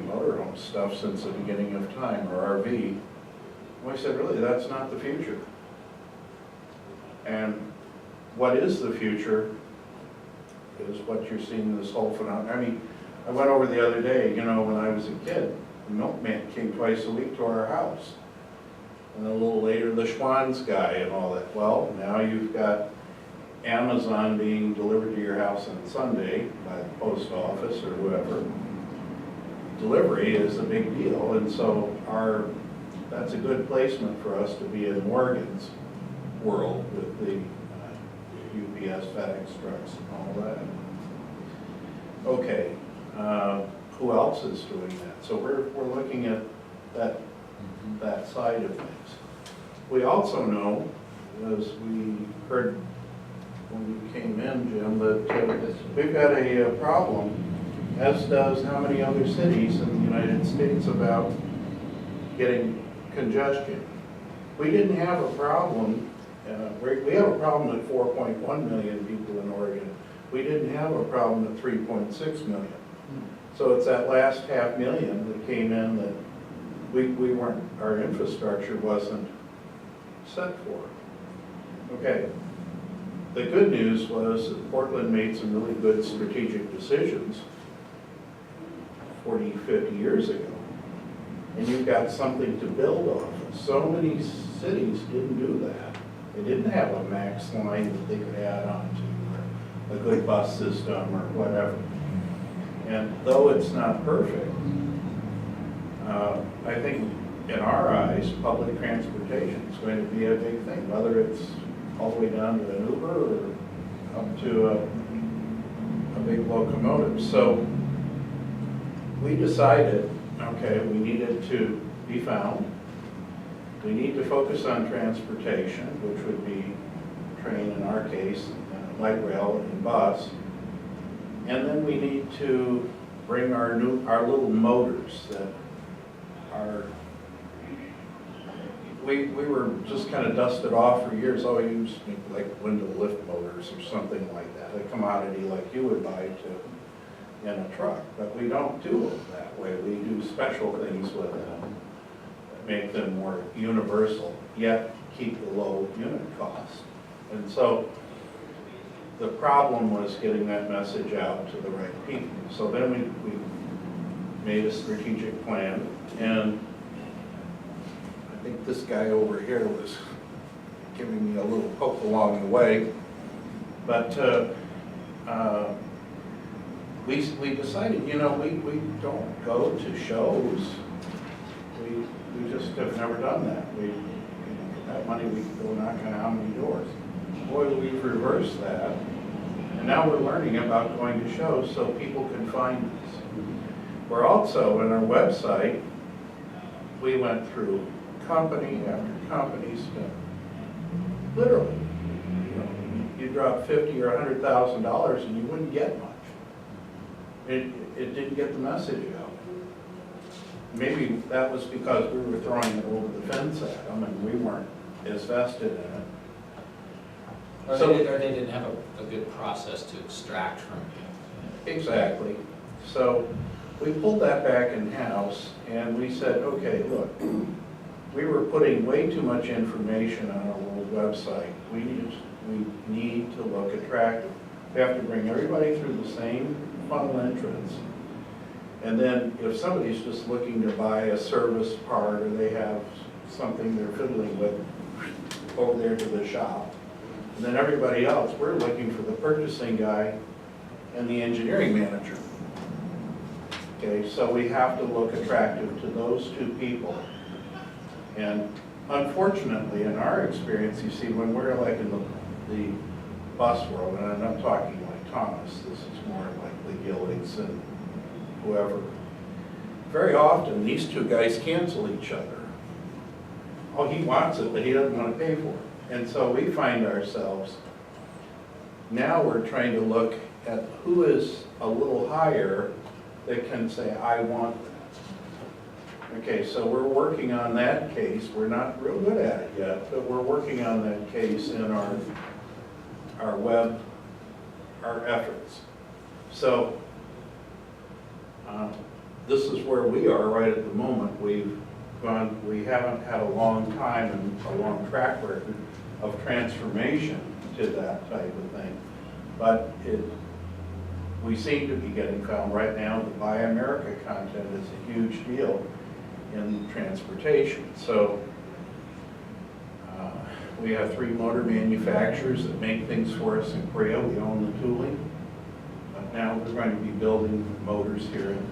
Speaker 2: motorhome stuff since the beginning of time, or RV. And we said, really, that's not the future. And what is the future is what you're seeing this whole phenomenon. I mean, I went over the other day, when I was a kid, the milkman came twice a week to our house. And a little later, the Schwann's guy and all that. Well, now you've got Amazon being delivered to your house on Sunday by the post office or whoever. Delivery is a big deal, and so that's a good placement for us to be in Morgan's world with the UPS, FedEx trucks and all that. Okay, who else is doing that? So we're looking at that side of things. We also know, as we heard when you came in, Jim, that we've got a problem, as does how many other cities in the United States, about getting congestion. We didn't have a problem, we have a problem at 4.1 million people in Oregon. We didn't have a problem at 3.6 million. So it's that last 500,000 that came in that we weren't, our infrastructure wasn't set for. Okay. The good news was that Portland made some really good strategic decisions 40, 50 years ago. And you've got something to build off of. So many cities didn't do that. They didn't have a max line that they could add on to, or a good bus system, or whatever. And though it's not perfect, I think in our eyes, public transportation is going to be a big thing, whether it's all the way down to an Uber or up to a big locomotive. So we decided, okay, we needed to be found. We need to focus on transportation, which would be train in our case, light rail and bus. And then we need to bring our little motors that are, we were just kind of dusted off for years. Oh, we use like window lift motors or something like that, a commodity like you would buy in a truck. But we don't do them that way. We do special things with them. make them more universal, yet keep the low unit cost. And so the problem was getting that message out to the right people. So then we made a strategic plan, and I think this guy over here was giving me a little poke along the way. But we decided, you know, we don't go to shows. We just have never done that. We, you know, for that money, we could go knocking on how many doors. Boy, we've reversed that. And now we're learning about going to shows so people can find us. We're also, in our website, we went through company after company, spent literally, you know, you drop $50,000 or $100,000 and you wouldn't get much. It didn't get the message out. Maybe that was because we were throwing it over the fence at them and we weren't as vested in it.
Speaker 3: Or
Speaker 2: So-
Speaker 3: they didn't have a good process to extract from it.
Speaker 2: Exactly. So we pulled that back in-house and we said, okay, look, we were putting way too much information on our old website. We need to look attractive. We have to bring everybody through the same funnel entrance. And then if somebody's just looking to buy a service part or they have something they're fiddling with over there to the shop, and then everybody else, we're looking for the purchasing guy and the engineering manager. Okay, so we have to look attractive to those two people. And unfortunately, in our experience, you see, when we're like in the bus world, and I'm not talking like Thomas, this is more like the Gillings and whoever, very often these two guys cancel each other. Oh, he wants it, but he doesn't want to pay for it. And so we find ourselves, now we're trying to look at who is a little higher that can say, I want that. Okay, so we're working on that case. We're not real good at it yet, but we're working on that case in our web, our efforts. So this is where we are right at the moment. We haven't had a long time and a long track record of transformation to that type of thing. But we seem to be getting found right now. The Buy America content is a huge deal in transportation. So we have 3 motor manufacturers that make things for us in Korea. We own the tooling. But now we're going to be building motors here in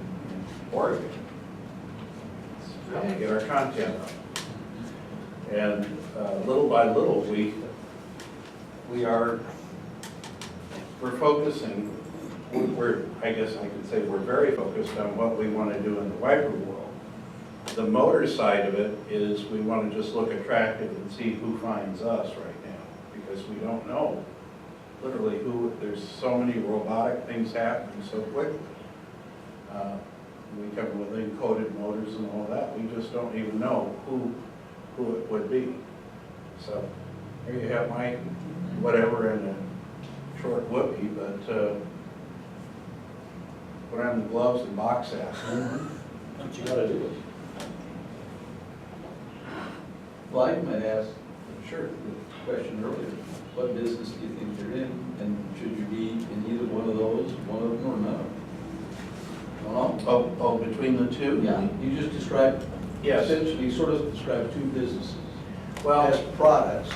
Speaker 2: Oregon. How to get our content up. And little by little, we're focusing, I guess I could say we're very focused on what we want to do in the wiper world. The motor side of it is we want to just look attractive and see who finds us right now, because we don't know literally who, there's so many robotic things happening so quickly. We come with encoded motors and all that, we just don't even know who it would be. So here you have my whatever in a short whoopee, but put on the gloves and box that.
Speaker 4: What you gotta do.
Speaker 5: Well, I might ask
Speaker 2: Sure.
Speaker 5: the question earlier, what business do you think you're in? And should you be in either one of those, one of them or none of them? Don't know.
Speaker 2: Oh, between the two?
Speaker 5: Yeah, you just described,
Speaker 2: Yes.
Speaker 5: essentially, you sort of described 2 businesses.
Speaker 2: Well,
Speaker 5: As products,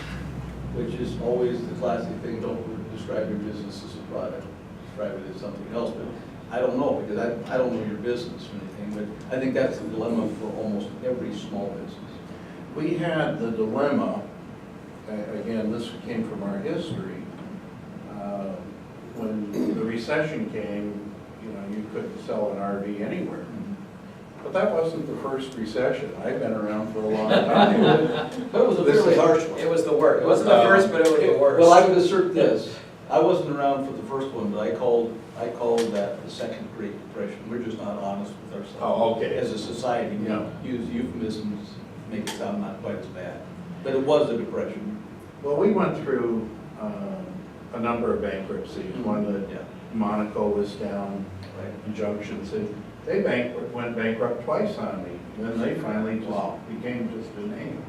Speaker 5: which is always the classic thing, don't describe your business as a product, describe it as something else, but I don't know, because I don't know your business or anything, but I think that's the dilemma for almost every small business.
Speaker 2: we had the dilemma, again, this came from our history, when the recession came, you know, you couldn't sell an RV anywhere. But that wasn't the first recession. I've been around for a long time.
Speaker 5: But it was a fairly harsh one.
Speaker 3: It was the worst. It wasn't the first, but it was the worst.
Speaker 5: Well, I would assert this, I wasn't around for the first one, but I called that the second Great Depression. We're just not honest with ourselves.
Speaker 2: Oh, okay.
Speaker 5: As a society, we
Speaker 2: Yeah.
Speaker 5: use euphemisms to make it sound not quite as bad. But it was a depression.
Speaker 2: Well, we went through a number of bankruptcies. One that
Speaker 5: Yeah,
Speaker 2: Monaco was down,
Speaker 5: right.
Speaker 2: in Junction City. They went bankrupt twice on me, then they finally just became just a name.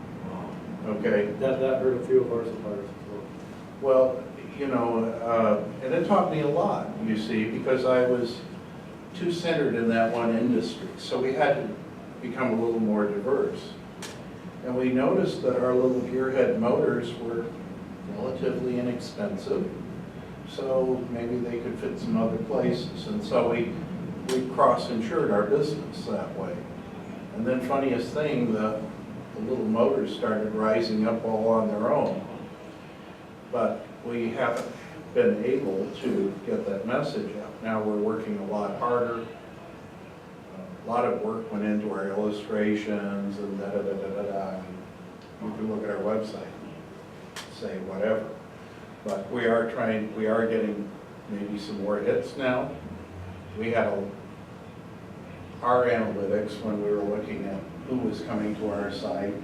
Speaker 2: Okay,
Speaker 4: That hurt a few of our suppliers as well.
Speaker 2: well, you know, and it taught me a lot, you see, because I was too centered in that one industry. So we had to become a little more diverse. And we noticed that our little gearhead motors were relatively inexpensive, so maybe they could fit some other places. And so we cross-insured our business that way. And then funniest thing, the little motors started rising up all on their own. But we haven't been able to get that message out. Now we're working a lot harder. A lot of work went into our illustrations and da-da-da-da-da-da. You can look at our website and say whatever. But we are getting maybe some more hits now. We had our analytics when we were looking at who was coming to our site,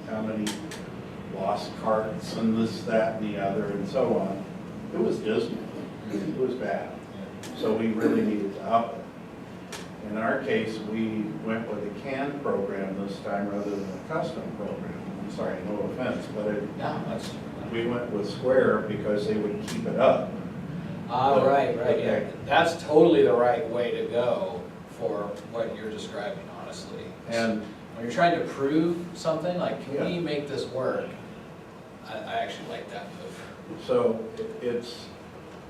Speaker 2: how many lost carts and this, that, and the other, and so on. It was dismal. It was bad. So we really needed to up it. In our case, we went with a CAN program this time rather than a custom program. I'm sorry, no offense, but we went with Square because they would keep it up.
Speaker 3: Right, yeah.
Speaker 2: Okay.
Speaker 3: That's totally the right way to go for what you're describing, honestly.
Speaker 2: And
Speaker 3: When you're trying to prove something, like, can we
Speaker 2: Yeah.
Speaker 3: make this work? I actually like that move.
Speaker 2: so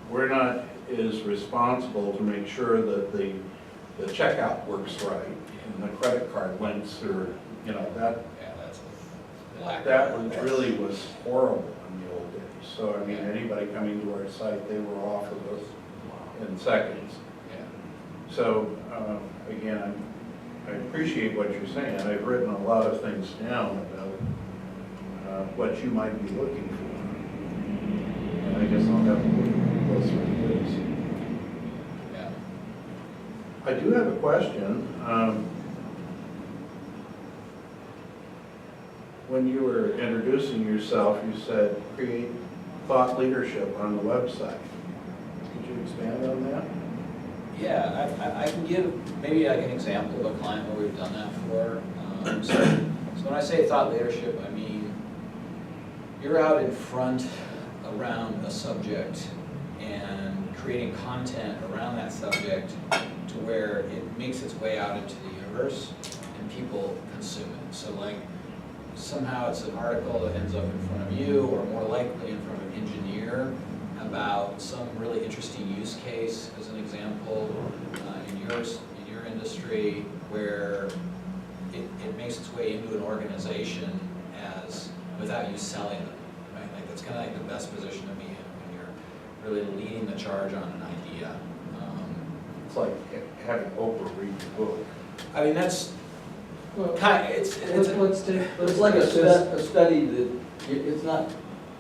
Speaker 2: we're not as responsible to make sure that the checkout works right and the credit card links are, you know, that
Speaker 3: That's a lack of
Speaker 2: That was
Speaker 3: progress.
Speaker 2: really was horrible in the old days. So, I mean, anybody coming to our site, they were off of us in seconds.
Speaker 3: Yeah.
Speaker 2: So, again, I appreciate what you're saying. I've written a lot of things down about what you might be looking for. And I guess I'll have to look closer at this.
Speaker 3: Yeah.
Speaker 2: I do have a question. When you were introducing yourself, you said create thought leadership on the website. Could you expand on that?
Speaker 3: Yeah, I can give maybe like an example of a client where we've done that for. So when I say thought leadership, I mean you're out in front around a subject and creating content around that subject to where it makes its way out into the universe and people consume it. So like somehow it's an article that ends up in front of you, or more likely in front of an engineer, about some really interesting use case, as an example, in your industry, where it makes its way into an organization as without you selling them, right? Like that's kind of like the best position to be in when you're really leading the charge on an idea.
Speaker 2: It's like having Oprah read your book.
Speaker 3: I mean, that's
Speaker 7: Well,
Speaker 3: kind of, it's
Speaker 5: It's like a study that, it's not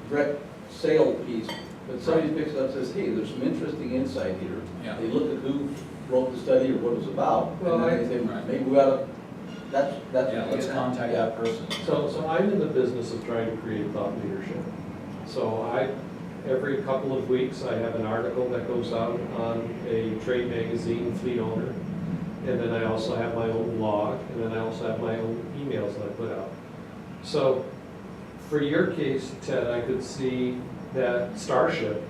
Speaker 5: direct sale piece, but somebody picks it up and says, hey, there's some interesting insight here.
Speaker 3: Yeah.
Speaker 5: They look at who wrote the study or what it was about,
Speaker 7: Well,
Speaker 5: and then they say,
Speaker 3: Right.
Speaker 5: maybe we ought to, that's.
Speaker 3: yeah, let's contact that person.
Speaker 1: So I'm in the business of trying to create thought leadership. So every couple of weeks, I have an article that goes out on a trade magazine, Fleet Owner. And then I also have my own blog, and then I also have my own emails that I put out. So for your case, Ted, I could see that Starship,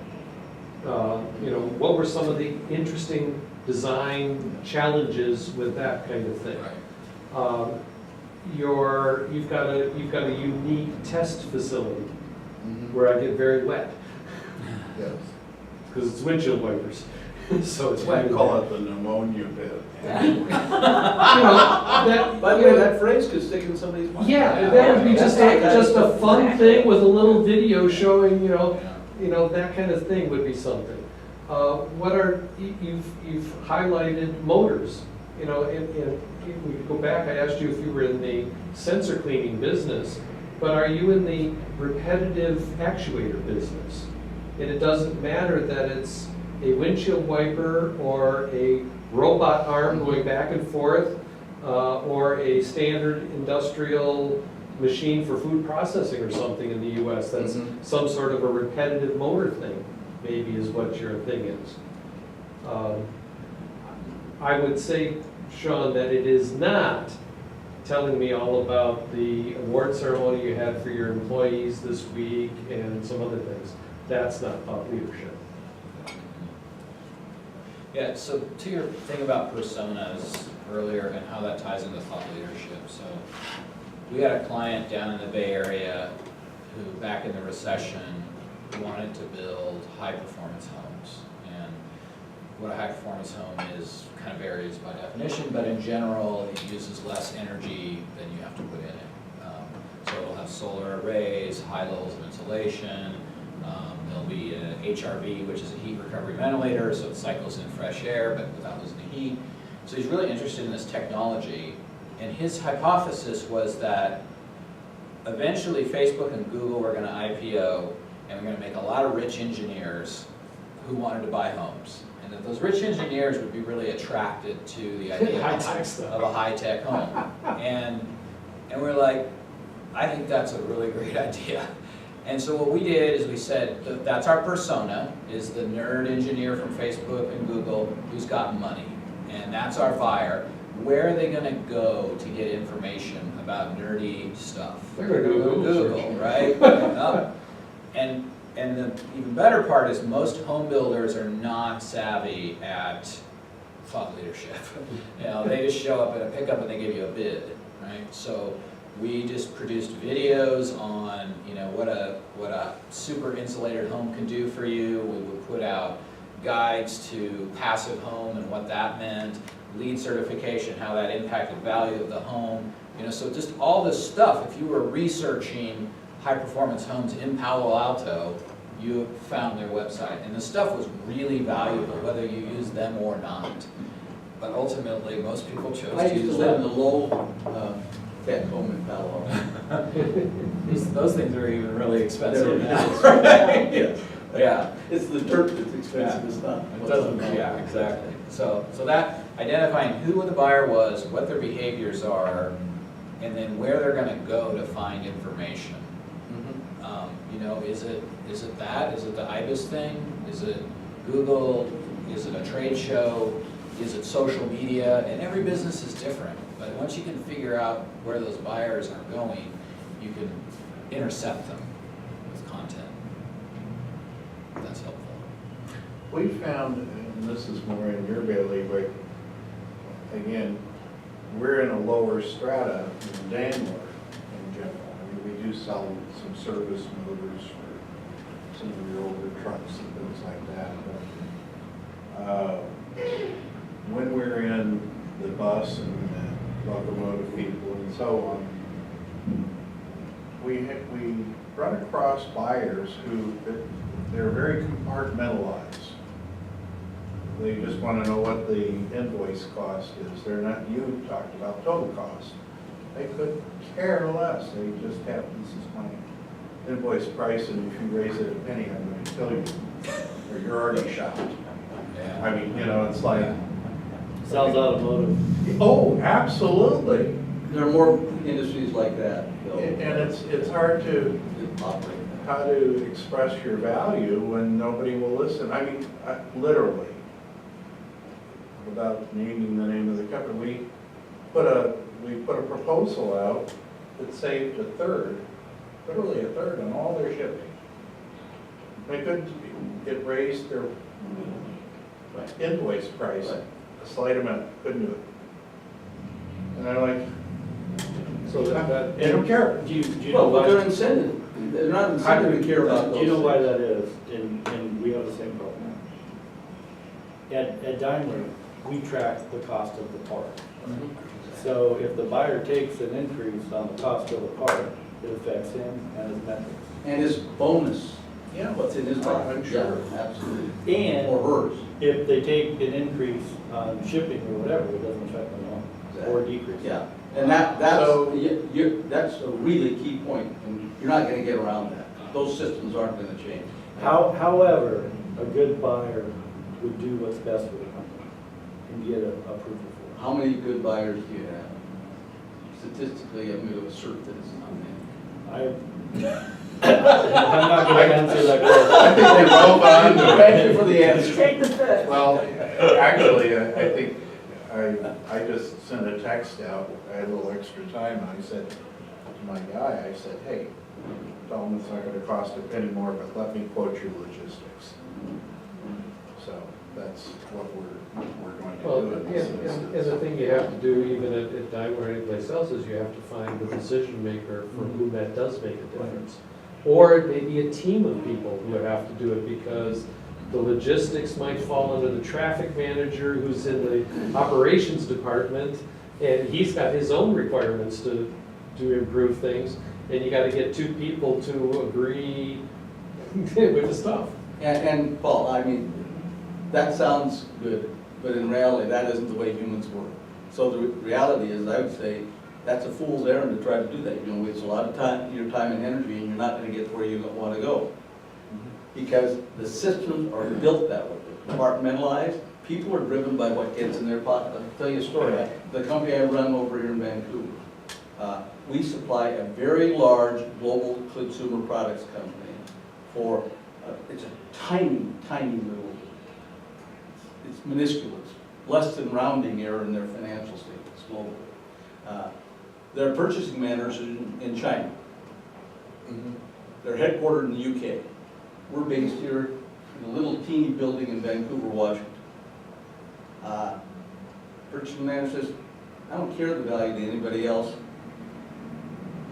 Speaker 1: what were some of the interesting design challenges with that kind of thing?
Speaker 3: Right.
Speaker 1: You've got a unique test facility
Speaker 2: Mm-hmm.
Speaker 1: where I get very wet,
Speaker 2: Yes.
Speaker 1: because it's windshield wipers, so it's
Speaker 2: I
Speaker 1: wet.
Speaker 2: call it the pneumonia pit.
Speaker 5: By the way, that phrase could stick in somebody's mind.
Speaker 1: Yeah, that would be just a fun thing with a little video showing, that kind of thing would be something. You've highlighted motors, and we could go back, I asked you if you were in the sensor cleaning business, but are you in the repetitive actuator business? And it doesn't matter that it's a windshield wiper or a robot arm going back and forth, or a standard industrial machine for food processing or something in the US that's
Speaker 2: Mhm.
Speaker 1: some sort of a repetitive motor thing, maybe is what your thing is. I would say Sean, that it is not telling me all about the award ceremony you had for your employees this week and some other things. That's not thought leadership.
Speaker 3: Yeah, so to your thing about personas earlier and how that ties into thought leadership. So we had a client down in the Bay Area who, back in the recession, wanted to build high-performance homes. And what a high-performance home is kind of varies by definition, but in general, it uses less energy than you have to put in it. So it'll have solar arrays, high levels of insulation. There'll be an HRV, which is a heat recovery ventilator, so it cycles in fresh air, but without losing the heat. So he's really interested in this technology, and his hypothesis was that eventually Facebook and Google were going to IPO, and we're going to make a lot of rich engineers who wanted to buy homes. And that those rich engineers would be really attracted to the idea of a high-tech home. And we're like, I think that's a really great idea. And so what we did is we said, that's our persona, is the nerd engineer from Facebook and Google who's got money. And that's our buyer. Where are they going to go to get information about nerdy stuff?
Speaker 1: They're going to go
Speaker 3: Google, right? And the even better part is most home builders are not savvy at thought leadership. You know, they just show up at a pickup and they give you a bid, right? So we just produced videos on, you know, what a super insulated home can do for you. We would put out guides to passive home and what that meant, LEED certification, how that impacted value of the home. You know, so just all this stuff. If you were researching high performance homes in Palo Alto, you found their website, and the stuff was really valuable, whether you use them or not. But ultimately, most people chose
Speaker 5: I
Speaker 3: to
Speaker 5: used
Speaker 3: use
Speaker 5: to live in
Speaker 3: them.
Speaker 5: the low tech home in Palo Alto.
Speaker 3: Those things are even really expensive
Speaker 5: They're
Speaker 3: now.
Speaker 5: Yes.
Speaker 3: Yeah.
Speaker 5: It's the dirt that's expensive, it's not.
Speaker 3: It doesn't, yeah, exactly. So that, identifying who the buyer was, what their behaviors are, and then where they're gonna go to find information. You know, is it that? Is it the IBIS thing? Is it Google? Is it a trade show? Is it social media? And every business is different. But once you can figure out where those buyers are going, you can intercept them with content. That's helpful.
Speaker 2: We found, and this is more in your bailiwick, again, we're in a lower strata than Daimler in general. I mean, we do sell some service motors for some of your older trucks and things like that. But when we're in the bus and the locomotive people and so on, we run across buyers who, they're very compartmentalized. They just want to know what the invoice cost is. They're not, you talked about total cost. They could care less. They just have, this is my invoice price, and if you raise it a penny, I'm going to kill you. Or you're already shot.
Speaker 3: Yeah.
Speaker 2: I mean, you know, it's like,
Speaker 4: Sounds automotive.
Speaker 2: oh, absolutely.
Speaker 5: There are more industries like that, Bill.
Speaker 2: And it's hard to,
Speaker 5: that operate that.
Speaker 2: how to express your value when nobody will listen. I mean, literally, without naming the name of the company, we put a proposal out that saved a third, literally a third on all their shipping. They couldn't, it raised their invoice price
Speaker 5: Right.
Speaker 2: a slight amount, couldn't do it. And I'm like,
Speaker 1: So that
Speaker 2: they don't care.
Speaker 4: Do you know
Speaker 5: Well, but they're
Speaker 4: why?
Speaker 5: incented, they're not incented to care about those.
Speaker 4: Do you know why
Speaker 5: things.
Speaker 4: that is? And we have the same problem. At Daimler, we track the cost of the part. So if the buyer takes an increase on the cost of the part, it affects him and his metrics.
Speaker 5: And his bonus,
Speaker 2: Yeah.
Speaker 5: what's in his pocket.
Speaker 2: I'm sure.
Speaker 5: Yeah, absolutely.
Speaker 4: And
Speaker 5: Or hers.
Speaker 4: if they take an increase on shipping or whatever, it doesn't affect them at all, or decrease.
Speaker 5: Yeah, and that's,
Speaker 2: So-
Speaker 5: that's a really key point, and you're not gonna get around that. Those systems aren't gonna change.
Speaker 4: However, a good buyer would do what's best for the company and get approval for it.
Speaker 5: How many good buyers do you have? Statistically, I'm gonna assert that it's not many.
Speaker 4: I'm not going to answer that
Speaker 2: I
Speaker 4: question.
Speaker 2: think they both on to it.
Speaker 5: Thank you for the answer.
Speaker 6: Take the fit.
Speaker 2: Well, actually, I think I just sent a text out, I had a little extra time, and I said to my guy, I said, hey, tell him it's not gonna cost a penny more, but let me quote your logistics. So that's what we're going to
Speaker 1: Well,
Speaker 2: do in this
Speaker 1: and
Speaker 2: instance.
Speaker 1: the thing you have to do, even at Daimler or anyplace else, is you have to find the decision maker for whom that does make a difference. Or it may be a team of people who have to do it, because the logistics might fall under the traffic manager who's in the operations department, and he's got his own requirements to improve things, and you gotta get two people to agree with the stuff.
Speaker 5: And Paul, I mean, that sounds good, but in reality, that isn't the way humans work. So the reality is, I would say, that's a fool's errand to try to do that. You're gonna waste a lot of time, your time and energy, and you're not gonna get where you wanna go. Because the systems are built that way, compartmentalized. People are driven by what gets in their pocket. I'll tell you a story. The company I run over here in Vancouver, we supply a very large global consumer products company for, it's a tiny, tiny little, it's minuscule, it's less than rounding error in their financial statements globally. Their purchasing manager in China. They're headquartered in the UK. We're based here in a little teeny building in Vancouver, Washington. Purchasing manager says, I don't care the value to anybody else.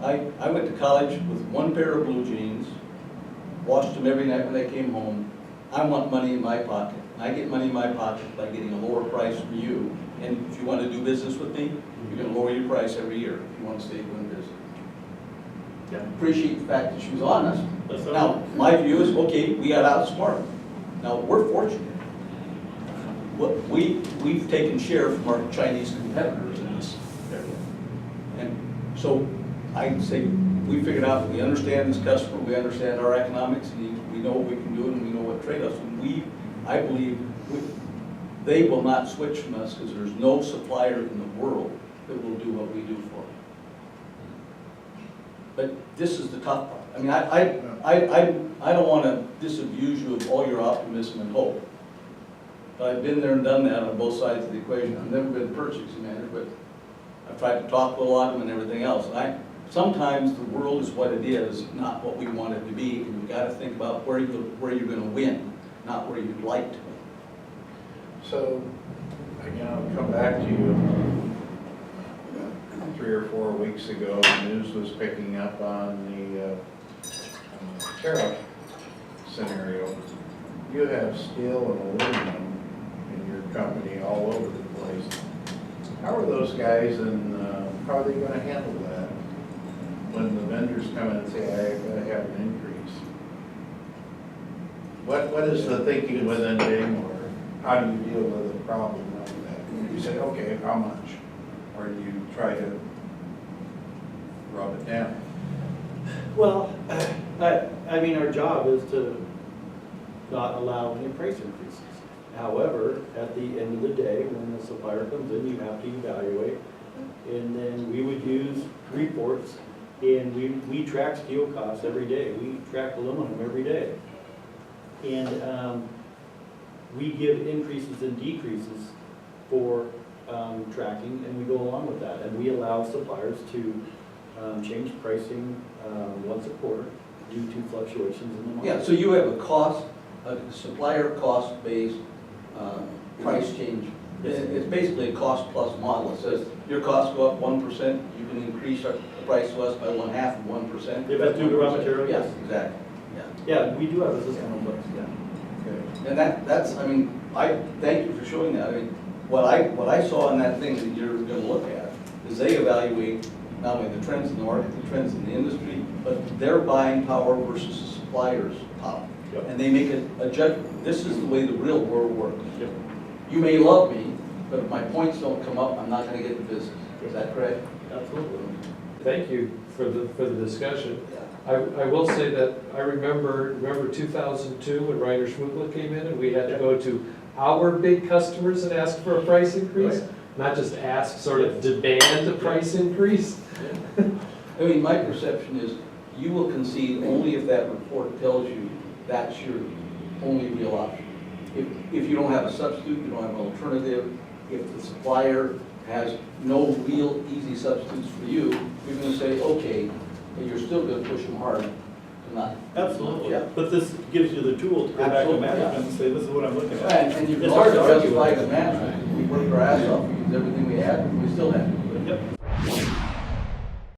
Speaker 5: I went to college with one pair of blue jeans, washed them every night when I came home. I want money in my pocket. I get money in my pocket by getting a lower price from you. And if you want to do business with me, you're going to lower your price every year if you want to stay doing business.
Speaker 4: Yeah.
Speaker 5: Appreciate the fact that she was honest.
Speaker 4: That's all.
Speaker 5: Now, my view is, okay, we got outsmarted. Now, we're fortunate. We've taken share from our Chinese competitors in this area. And so I'd say we figured out, we understand this customer, we understand our economics needs, we know what we can do and we know what trade-offs. And I believe they will not switch from us because there's no supplier in the world that will do what we do for them. But this is the tough part. I mean, I don't want to disabuse you of all your optimism and hope. But I've been there and done that on both sides of the equation. I've never been purchasing manager, but I've tried to talk with a lot of them and everything else. And sometimes the world is what it is, not what we want it to be. And you've got to think about where you're going to win, not where you'd like to win.
Speaker 2: So, again, I'll come back to you. 3 or 4 weeks ago, the news was picking up on the tariff scenario. You have steel and aluminum in your company all over the place. How are those guys and how are they going to handle that when the vendors come in and say, I've got to have an increase? What is the thinking within Daimler? How do you deal with a problem like that? You say, okay, how much? Or do you try to rub it down?
Speaker 4: Well, I mean, our job is to not allow any price increases. However, at the end of the day, when the supplier comes in, you have to evaluate. And then we would use reports, and we track steel costs every day. We track aluminum every day. And we give increases and decreases for tracking, and we go along with that. And we allow suppliers to change pricing once a quarter due to fluctuations in the market.
Speaker 5: Yeah, so you have a supplier cost-based price change. It's basically a cost-plus model. It says your costs go up 1%, you can increase the price to us by 1/2 of 1%.
Speaker 4: If that's due to raw material,
Speaker 5: Yes,
Speaker 4: yes.
Speaker 5: exactly, yeah.
Speaker 4: Yeah, we do have a system in place, yeah.
Speaker 2: Okay.
Speaker 5: And that's, I mean, I thank you for showing that. I mean, what I saw in that thing that you're gonna look at is they evaluate not only the trends in the market, the trends in the industry, but their buying power versus the supplier's power.
Speaker 4: Yep.
Speaker 5: And they make a judgment. This is the way the real world works.
Speaker 4: Yep.
Speaker 5: You may love me, but if my points don't come up, I'm not gonna get the business. Is that correct?
Speaker 4: Absolutely.
Speaker 1: Thank you for the discussion.
Speaker 5: Yeah.
Speaker 1: I will say that I remember 2002 when Reiner Schmugler came in and we had to go to our big customers and ask for a price increase,
Speaker 4: Right.
Speaker 1: not just ask, sort of demand a price increase.
Speaker 5: I mean, my perception is you will concede only if that report tells you that's your only real option. If you don't have a substitute, you don't have an alternative, if the supplier has no real easy substitutes for you, you're gonna say, okay, and you're still gonna push them hard to not.
Speaker 4: Absolutely,
Speaker 5: Yeah.
Speaker 4: but this gives you the tool to go back to
Speaker 5: Absolutely, yeah.
Speaker 4: management and say, this is what I'm looking at.
Speaker 5: And you can
Speaker 4: It's hard to
Speaker 5: also
Speaker 4: argue
Speaker 5: justify
Speaker 4: with
Speaker 5: the
Speaker 4: it.
Speaker 5: management, we worked our ass off, we used everything we had, and we still had to do it.
Speaker 4: Yep.